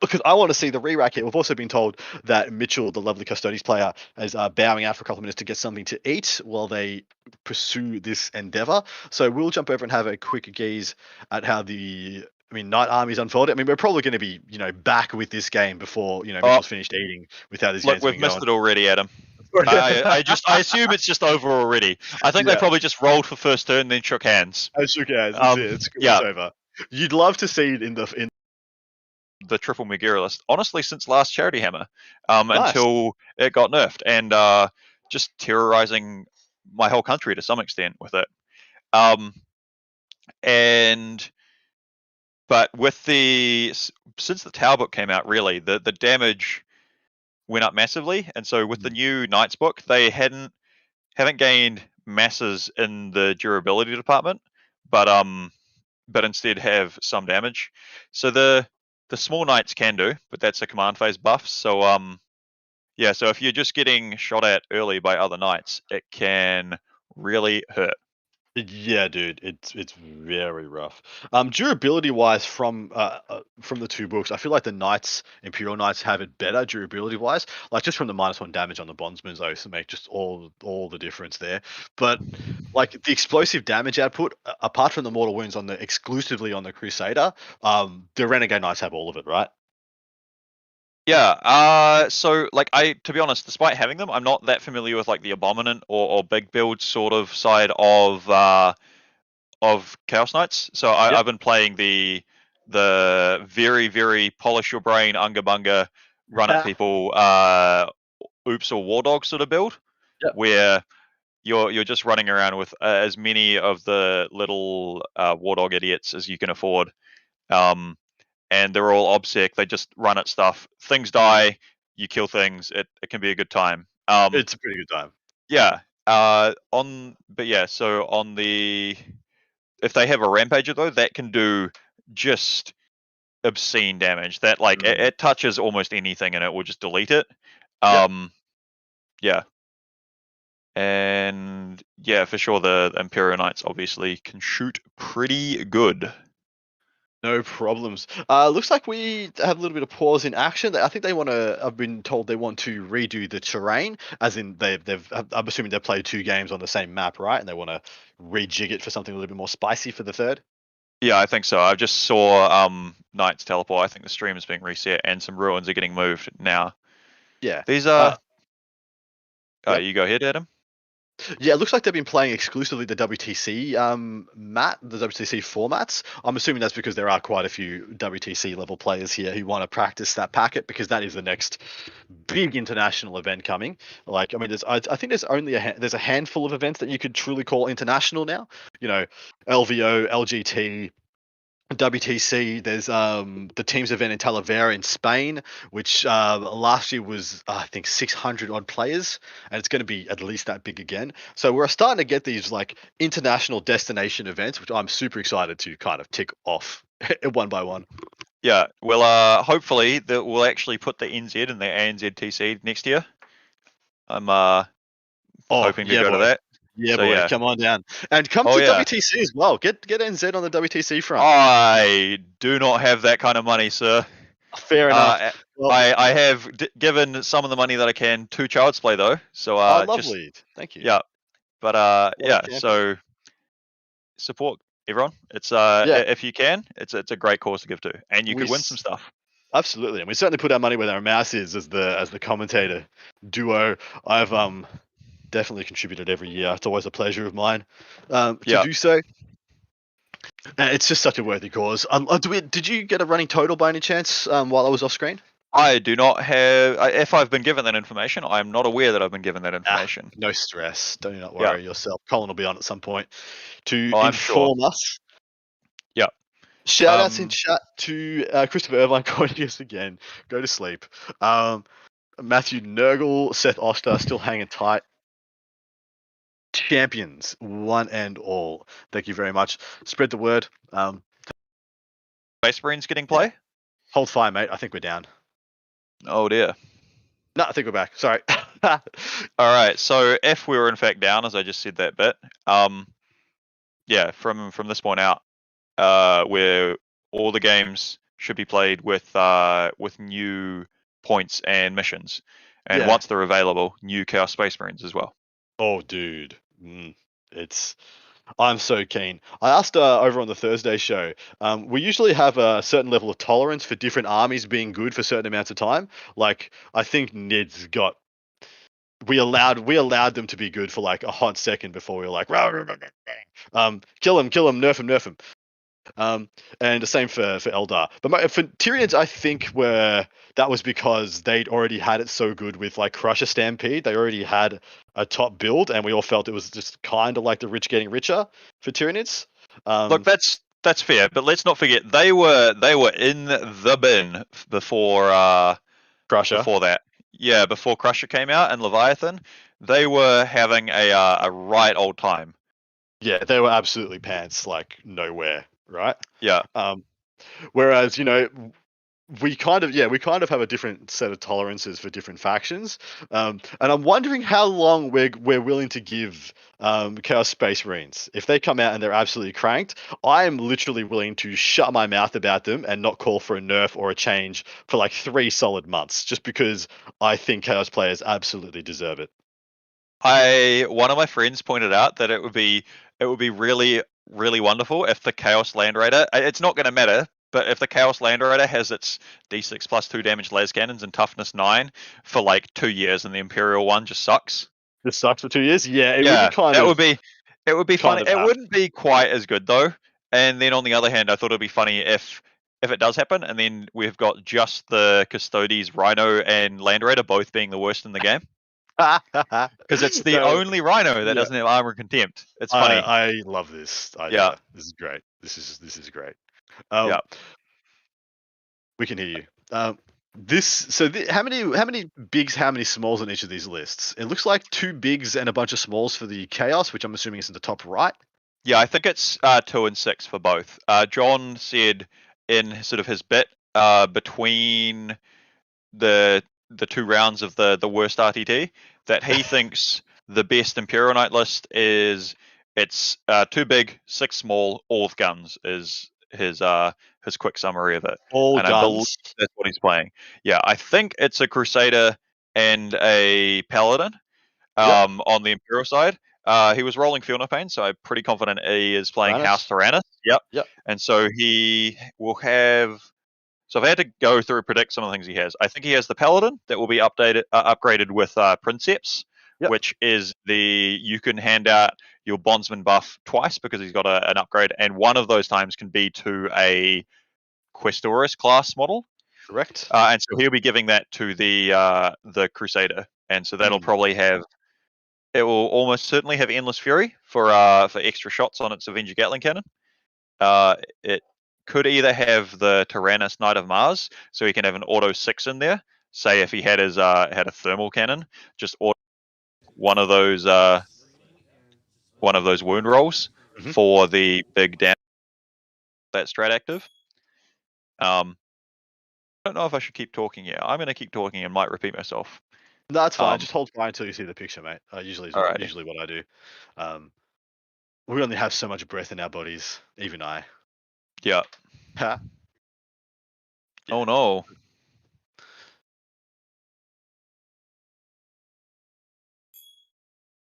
because I want to see the re-rack here. We've also been told that Mitchell, the lovely Custodies player, is bowing out for a couple of minutes to get something to eat while they pursue this endeavor. So we'll jump over and have a quick gaze at how the Night Army's unfolded. I mean, we're probably going to be, back with this game before, Mitchell's finished eating with how this game's been going. Look, we've missed it already, Adam. I assume it's just over already. I think they probably just rolled for first turn, then shook hands. I shook hands. It's over. You'd love to see it in the triple Megara list, honestly, since last Charity Hammer, Nice. until it got nerfed, and just terrorizing my whole country to some extent with it. But with since the Tower book came out, really, the damage went up massively, and so with the new Knights book, they haven't gained masses in the durability department, but instead have some damage. So the small knights can do, but that's a command phase buff. So so if you're just getting shot at early by other knights, it can really hurt. Yeah, dude, it's very rough. Durability wise, from the two books, I feel like the Imperial Knights have it better durability wise. Like just from the -1 damage on the Bondsman's those to make just all the difference there. But like the explosive damage output, apart from the mortal wounds exclusively on the Crusader, the Renegade Knights have all of it, right? Yeah. So like to be honest, despite having them, I'm not that familiar with like the Abominant or big build sort of side of Chaos Knights. So I've been playing the very, very polish your brain, unga bunga, run at people, oops or war dog sort of build, where you're just running around with as many of the little war dog idiots as you can afford. And they're all obsec. They just run at stuff. Things die. You kill things. It can be a good time. It's a pretty good time. Yeah. So on the, if they have a rampager though, that can do just obscene damage. That like it touches almost anything and it will just delete it. Yeah. And yeah, for sure, the Imperial Knights obviously can shoot pretty good. No problems. Looks like we have a little bit of pause in action. I think they want to. I've been told they want to redo the terrain, as in they've. I'm assuming they've played 2 games on the same map, right? And they want to rejig it for something a little bit more spicy for the third. Yeah, I think so. I just saw Knights teleport. I think the stream is being reset, and some ruins are getting moved now. Yeah. These are. You go ahead, Adam. Yeah, it looks like they've been playing exclusively the WTC the WTC formats. I'm assuming that's because there are quite a few WTC level players here who want to practice that packet, because that is the next big international event coming. Like, I mean, I think there's only there's a handful of events that you could truly call international now. LVO, LGT, WTC. There's the teams event in Talavera in Spain, which last year was I think 600 odd players, and it's going to be at least that big again. So we're starting to get these like international destination events, which I'm super excited to kind of tick off one by one. Yeah, well, hopefully that we'll actually put the NZ and the ANZTC next year. I'm hoping to go to that. Yeah, so, boy, come on down. And come to WTC as well. Get NZ on the WTC front. I do not have that kind of money, sir. Fair enough. Well, I have given some of the money that I can to Child's Play, though. So, lovely. Thank you. Yeah. But, so support everyone. It's if you can, it's a great cause to give to. And you could win some stuff. Absolutely. And we certainly put our money where our mouth is as the commentator duo. I've definitely contributed every year. It's always a pleasure of mine to do so. It's just such a worthy cause. Did you get a running total by any chance while I was off screen? I do not have. If I've been given that information, I'm not aware that I've been given that information. No stress. Do not worry yourself. Colin will be on at some point to inform us. Yeah. Shout outs in chat to Christopher Irvine calling us again. Go to sleep. Matthew Nurgle, Seth Oster still hanging tight. Champions, one and all. Thank you very much. Spread the word. Space Marine's getting play? Yeah. Hold fire, mate. I think we're down. Oh, dear. No, I think we're back. Sorry. All right. So if we were in fact down, as I just said that bit, from this point out, where all the games should be played with new points and missions, and Yeah. once they're available, new Chaos Space Marines as well. Oh, dude, I'm so keen. I asked over on the Thursday show. We usually have a certain level of tolerance for different armies being good for certain amounts of time. Like I think Ned's got. We allowed them to be good for like a hot second before we were like, rah, rah, rah, rah. Kill him, nerf him. And the same for Eldar. But for Tyranids, I think that was because they'd already had it so good with like Crusher Stampede. They already had a top build, and we all felt it was just kind of like the rich getting richer for Tyranids. Look, that's fair, but let's not forget they were in the bin before Crusher. Before that, yeah, before Crusher came out and Leviathan, they were having a right old time. Yeah, they were absolutely pants like nowhere, right? Yeah. Whereas we kind of have a different set of tolerances for different factions, and I'm wondering how long we're willing to give Chaos Space Marines. If they come out and they're absolutely cranked, I am literally willing to shut my mouth about them and not call for a nerf or a change for like 3 solid months, just because I think Chaos players absolutely deserve it. One of my friends pointed out that it would be really, really wonderful if the Chaos Land Raider, it's not going to matter, but if the Chaos Land Raider has its D6 plus 2 damage las cannons and toughness 9 for like 2 years, and the Imperial one just sucks. Just sucks for 2 years? Yeah, it would be funny. It wouldn't be quite as good though. And then on the other hand, I thought it'd be funny if it does happen, and then we've got just the Custodes, Rhino, and Land Raider both being the worst in the game. Because it's the only Rhino that doesn't have armor contempt. It's funny. I love this idea. Yeah. This is great. This is great. Yeah. We can hear you. How many bigs, how many smalls on each of these lists? It looks like 2 bigs and a bunch of smalls for the Chaos, which I'm assuming is in the top right. Yeah, I think it's 2 and 6 for both. John said in sort of his bit between the 2 rounds of the worst RTT that he thinks the best Imperial Knight list is 2 big, 6 small, all with guns is his quick summary of it. All and guns. I believe that's what he's playing. Yeah, I think it's a Crusader and a Paladin on the Imperial side. He was rolling Field of Pain, so I'm pretty confident he is playing House Tyrannus. Yep. And so he will have. So if I had to go through and predict some of the things he has, I think he has the Paladin that will be upgraded with Princeps, which is you can hand out your Bondsman buff twice because he's got an upgrade, and one of those times can be to a Questorus class model. Correct. And so he'll be giving that to the Crusader, and so that'll probably have. It will almost certainly have Endless Fury for extra shots on its Avenger Gatling cannon. It could either have the Tyrannus Knight of Mars, so he can have an auto 6 in there. Say if he had had a thermal cannon, just auto one of those wound rolls for the big damage that strat active. I don't know if I should keep talking here. I'm going to keep talking and might repeat myself. No, that's fine. Just hold fire until you see the picture, mate. Usually what I do. We only have so much breath in our bodies, even I. Yeah. Oh no.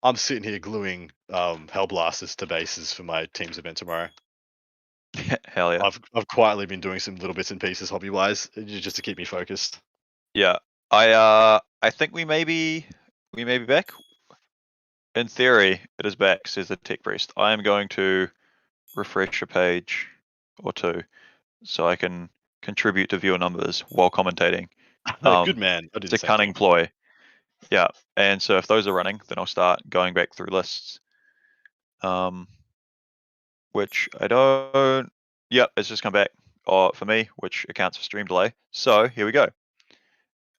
I'm sitting here gluing Hellblasters to bases for my team's event tomorrow. Hell yeah. I've quietly been doing some little bits and pieces hobby wise just to keep me focused. Yeah. I think we may be back. In theory, it is back, says the Tech Priest. I am going to refresh a page or two so I can contribute to viewer numbers while commentating. Good man. It's a cunning ploy. Yeah. And so if those are running, then I'll start going back through lists. Which I don't. Yep, it's just come back for me, which accounts for stream delay. So here we go.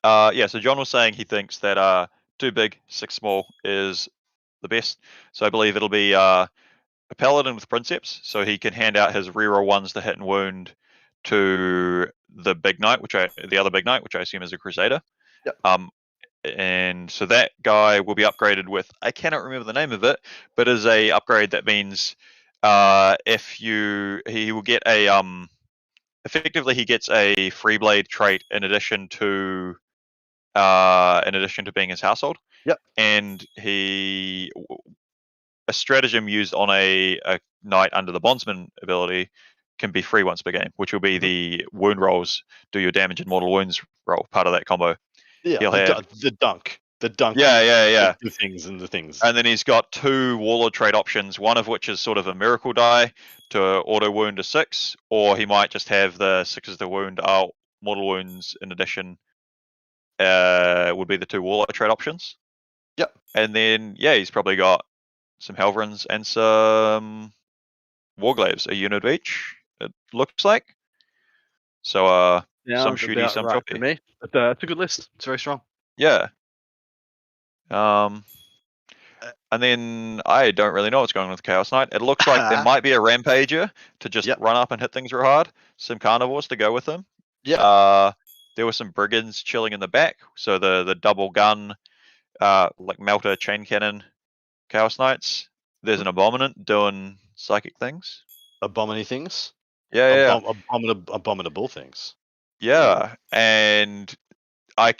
So John was saying he thinks that 2 big, 6 small is the best. So I believe it'll be a Paladin with Princeps, so he can hand out his reroll 1s to hit and wound to the big knight, the other big knight, which I assume is a Crusader. Yep. And so that guy will be upgraded with, I cannot remember the name of it, but is a upgrade that means he will get a effectively he gets a free blade trait in addition to being his household. Yep. And a stratagem used on a knight under the bondsman ability can be free once per game, which will be the wound rolls, do your damage and mortal wounds roll, part of that combo. Yeah, the dunk. The dunk. Yeah. The things. And then he's got 2 warlord trait options, one of which is sort of a miracle die to auto wound a 6, or he might just have the 6s to wound out mortal wounds in addition. Would be the 2 warlord trait options. Yep. And then he's probably got some Helverins and some Warglaives, a unit of each, it looks like. So some shooty, some choppy. To me. But, it's a good list. It's very strong. Yeah. And then I don't really know what's going on with the Chaos Knight. It looks like there might be a Rampager to just run up and hit things real hard. Some Carnivores to go with them. Yeah. There were some Brigands chilling in the back. So the double gun, like Melter chain cannon Chaos Knights. There's an Abominant doing psychic things. Abominable things? Yeah. Abominable things. Yeah. And I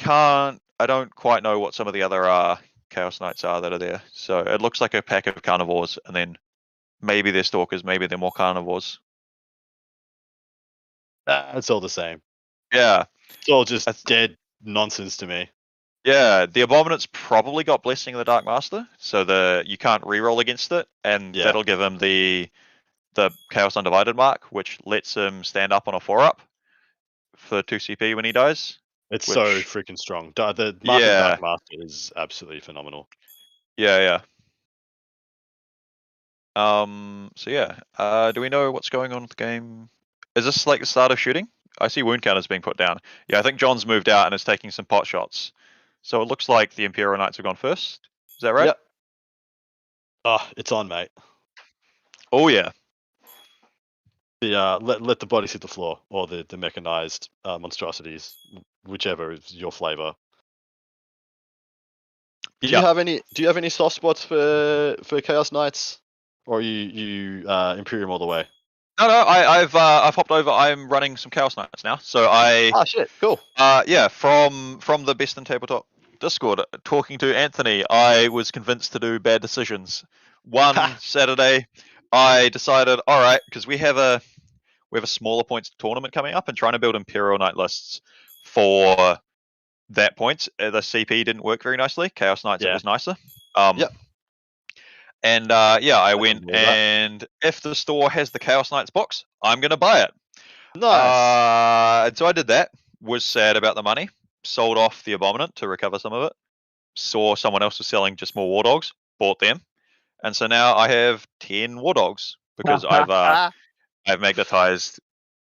don't quite know what some of the other Chaos Knights are that are there. So it looks like a pack of Carnivores, and then maybe they're Stalkers, maybe they're more Carnivores. It's all the same. Yeah. It's all just dead nonsense to me. Yeah, the Abominant's probably got Blessing of the Dark Master, so you can't reroll against it, and that'll give him the Chaos Undivided mark, which lets him stand up on a 4-up for 2 CP when he dies. It's so freaking strong. The Mark of the Dark Master is absolutely phenomenal. Yeah. Do we know what's going on with the game? Is this like the start of shooting? I see wound counters being put down. Yeah, I think John's moved out and is taking some pot shots. So it looks like the Imperial Knights have gone first. Is that right? Yep. It's on, mate. Oh yeah. Let the bodies hit the floor, or the mechanized monstrosities, whichever is your flavor. Do you have any soft spots for Chaos Knights, or are you Imperium all the way? No, I've hopped over. I'm running some Chaos Knights now. So shit, cool. From the Best in Tabletop Discord, talking to Anthony, I was convinced to do bad decisions. One Saturday, I decided, all right, because we have a smaller points tournament coming up, and trying to build Imperial Knight lists for that points, the CP didn't work very nicely. Chaos Knights it was nicer. And I went, and if the store has the Chaos Knights box, I'm gonna buy it. Nice. And so I did that. Was sad about the money. Sold off the Abominant to recover some of it. Saw someone else was selling just more War Dogs. Bought them, and so now I have 10 War Dogs because I've magnetized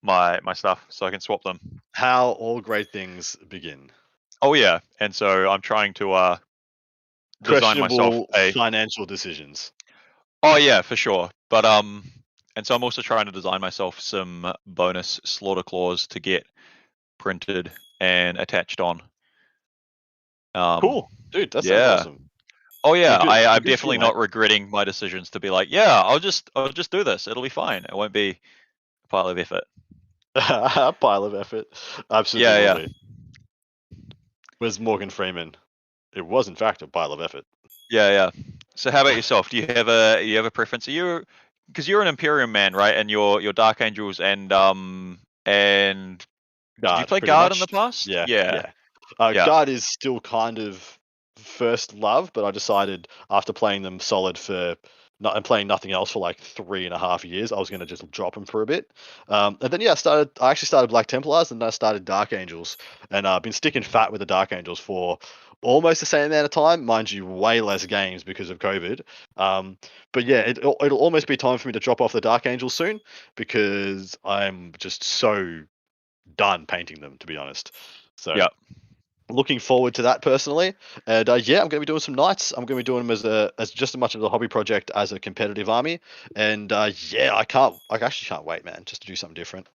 my stuff so I can swap them. How all great things begin. Oh yeah, and so I'm trying to design myself financial decisions. Oh yeah, for sure. But and so I'm also trying to design myself some bonus slaughter claws to get printed and attached on. Cool, dude. That sounds awesome. Oh yeah, I'm definitely not regretting my decisions to be like, I'll just do this. It'll be fine. It won't be a pile of effort. A pile of effort. Absolutely. Yeah. Where's Morgan Freeman? It was in fact a pile of effort. Yeah. So how about yourself? Do you have a preference? Because you're an Imperium man, right? And your Dark Angels and Guard, did you play Guard in the past? Yeah. Guard is still kind of first love, but I decided after playing them solid and playing nothing else for like 3.5 years, I was going to just drop them for a bit. And then I actually started Black Templars, and then I started Dark Angels, and I've been sticking fat with the Dark Angels for almost the same amount of time, mind you, way less games because of COVID. But yeah, it'll almost be time for me to drop off the Dark Angels soon, because I'm just so done painting them, to be honest. So looking forward to that personally. And I'm going to be doing some Knights. I'm going to be doing them as just as much of a hobby project as a competitive army. And I actually can't wait, man, just to do something different.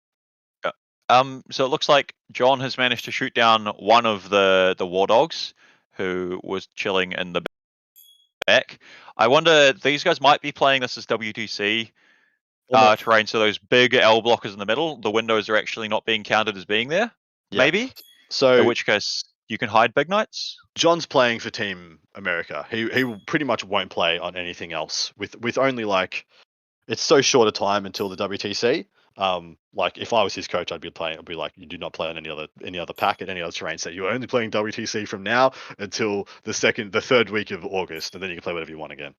So it looks like John has managed to shoot down one of the War Dogs who was chilling in the back. I wonder, these guys might be playing this as WTC. terrain. So those big L blockers in the middle, the windows are actually not being counted as being there. Yeah. Maybe. So in which case you can hide big knights. John's playing for Team America. He pretty much won't play on anything else with only like it's so short a time until the WTC. Like if I was his coach, I'd be like, you do not play on any other packet, any other terrain set. You're only playing WTC from now until the third week of August, and then you can play whatever you want again.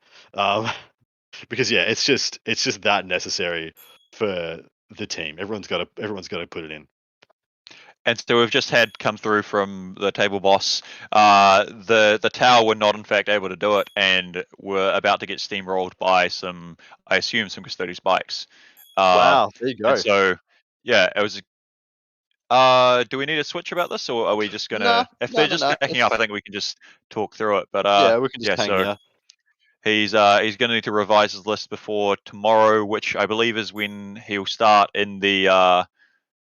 Because yeah, it's just that necessary for the team. Everyone's got to put it in. And so we've just had come through from the table boss. The tower were not in fact able to do it, and were about to get steamrolled by some, I assume, some Custody spikes. Wow, there you go. And so yeah, it was. Do we need to switch about this, or are we just gonna? If they're just backing up, I think we can just talk through it. But yeah, we can just hang here. He's going to need to revise his list before tomorrow, which I believe is when he'll start in the.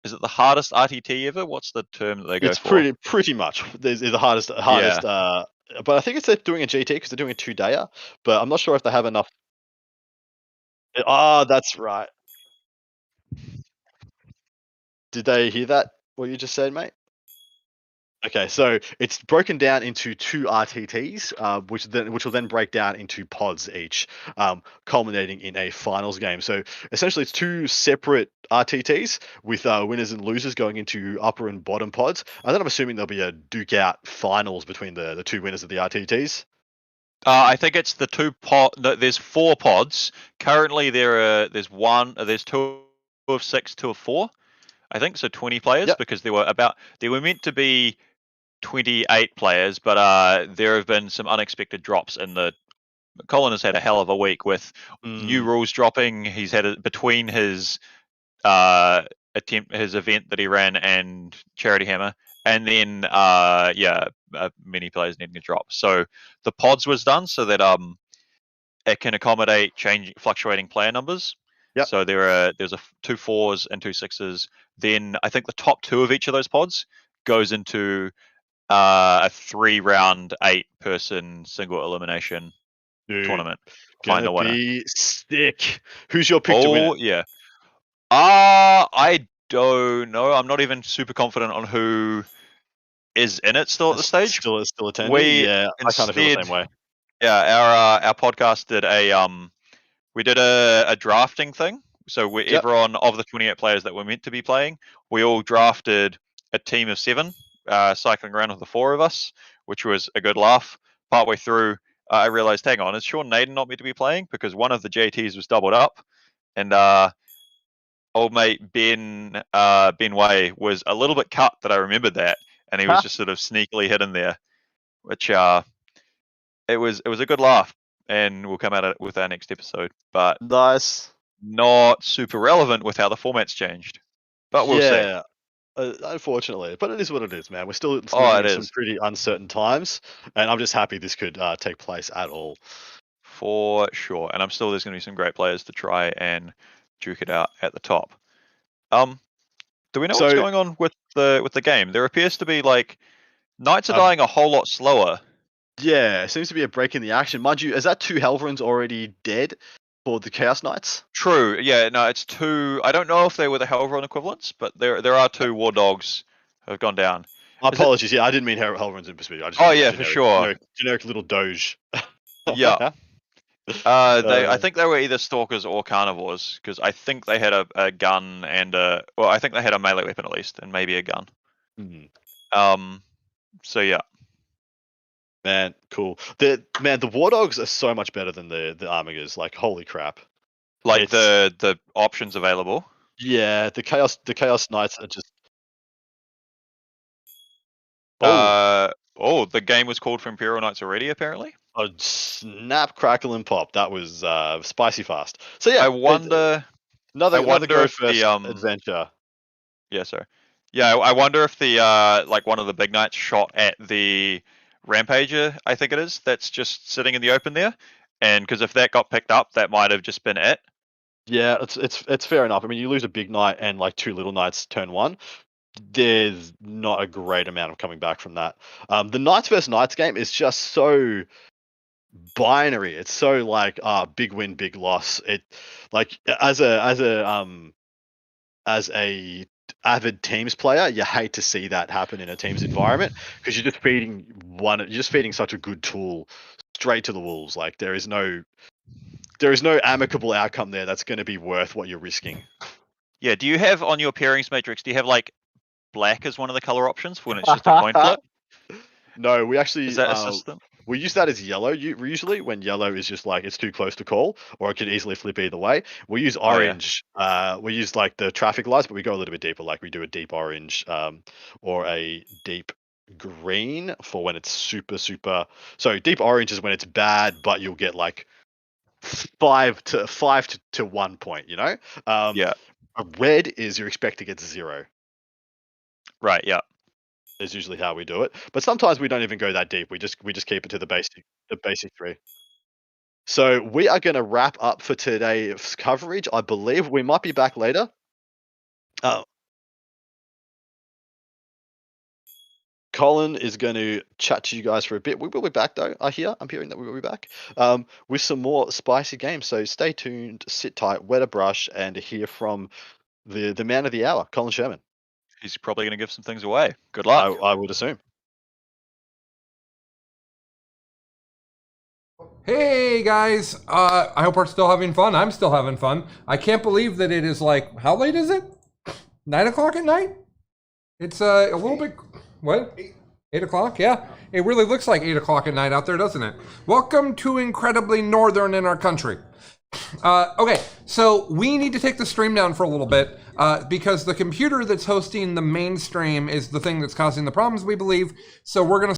Is it the hardest RTT ever? What's the term that they go for? It's pretty much. There's the hardest. Yeah. But I think it's they're doing a GT because they're doing a 2-dayer. But I'm not sure if they have enough. That's right. Did they hear that? What you just said, mate? Okay, so it's broken down into 2 RTTs, which will then break down into pods each, culminating in a finals game. So essentially, it's 2 separate RTTs with winners and losers going into upper and bottom pods. And then I'm assuming there'll be a duke out finals between the 2 winners of the RTTs. I think it's the 2 pod. No, there's 4 pods currently. There's 2 of 6, 2 of 4. I think so. 20 players, because they were meant to be 28 players, but there have been some unexpected drops in the. Colin has had a hell of a week with new rules dropping. He's had between his his event that he ran and Charity Hammer, and then many players needing to drop. So the pods was done so that it can accommodate fluctuating player numbers. Yep. So there's 2 4s and 2 6s. Then I think the top 2 of each of those pods goes into a 3-round 8-person single elimination tournament. Gonna be sick. Who's your pick to win it? Yeah. I don't know. I'm not even super confident on who is in it still at the stage. Still attending. I kind of feel the same way. Yeah, our podcast did we did a drafting thing. So everyone of the 28 players that were meant to be playing, we all drafted a team of 7, cycling around with the 4 of us, which was a good laugh. Partway through, I realized, hang on, is Sean Nayden not meant to be playing? Because one of the JTs was doubled up, and old mate Ben Way was a little bit cut that I remembered that, and he was just sort of sneakily hidden there, which it was a good laugh, and we'll come at it with our next episode. But nice, not super relevant with how the format's changed, but we'll see. Unfortunately, but it is what it is, man. We're still in some pretty uncertain times, and I'm just happy this could take place at all. For sure, and there's going to be some great players to try and duke it out at the top. Do we know what's going on with the game? There appears to be knights are dying a whole lot slower. Yeah, it seems to be a break in the action. Mind you, is that 2 Helverins already dead for the Chaos Knights? True. Yeah, no, it's 2. I don't know if they were the Helverin equivalents, but there are 2 War Dogs who have gone down. Apologies, I didn't mean Helverins in perspective. For sure. Generic little doge. Yeah. I think they were either Stalkers or Carnivores, because I think they had a gun and I think they had a melee weapon at least, and maybe a gun. Mm-hmm. So yeah. Man, cool. The War Dogs are so much better than the Armigers. Like, holy crap! The options available. Yeah, the Chaos Knights are just. The game was called for Imperial Knights already. Apparently. Oh, snap, crackle, and pop! That was spicy fast. So yeah, I wonder. Another go first adventure. Yeah, sorry. Yeah, I wonder if the one of the big knights shot at the Rampager, I think it is, that's just sitting in the open there, and because if that got picked up, that might have just been it. Yeah, it's fair enough. I mean, you lose a big knight and 2 little knights turn 1. There's not a great amount of coming back from that. The Knights versus Knights game is just so binary. It's so like big win, big loss. It like as a avid Teams player, you hate to see that happen in a Teams environment because you're just feeding such a good tool straight to the wolves. Like there is no amicable outcome there that's going to be worth what you're risking. Yeah. Do you have on your pairings matrix? Do you have like black as one of the color options when it's just a coin flip? No, we actually is that a system? We use that as yellow usually when yellow is just like it's too close to call, or it could easily flip either way. We use orange. We use like the traffic lights, but we go a little bit deeper. Like we do a deep orange or a deep green for when it's super. So deep orange is when it's bad, but you'll get like 5 to 1 point. You know. Yeah. A red is you expect to get 0. Right. Yeah. Is usually how we do it, but sometimes we don't even go that deep. We just keep it to the basic 3. So we are going to wrap up for today's coverage. I believe we might be back later. Colin is going to chat to you guys for a bit. We will be back though. I'm hearing that we will be back with some more spicy games. So stay tuned, sit tight, wet a brush, and hear from the man of the hour, Colin Sherman. He's probably going to give some things away. Good luck. I would assume. Hey guys, I hope we're still having fun. I'm still having fun. I can't believe that it is like, how late is it? 9 o'clock at night? It's a little bit, what? 8 o'clock? Yeah. It really looks like 8 o'clock at night out there, doesn't it? Welcome to incredibly northern in our country. Okay, so we need to take the stream down for a little bit because the computer that's hosting the main stream is the thing that's causing the problems, we believe. So we're going to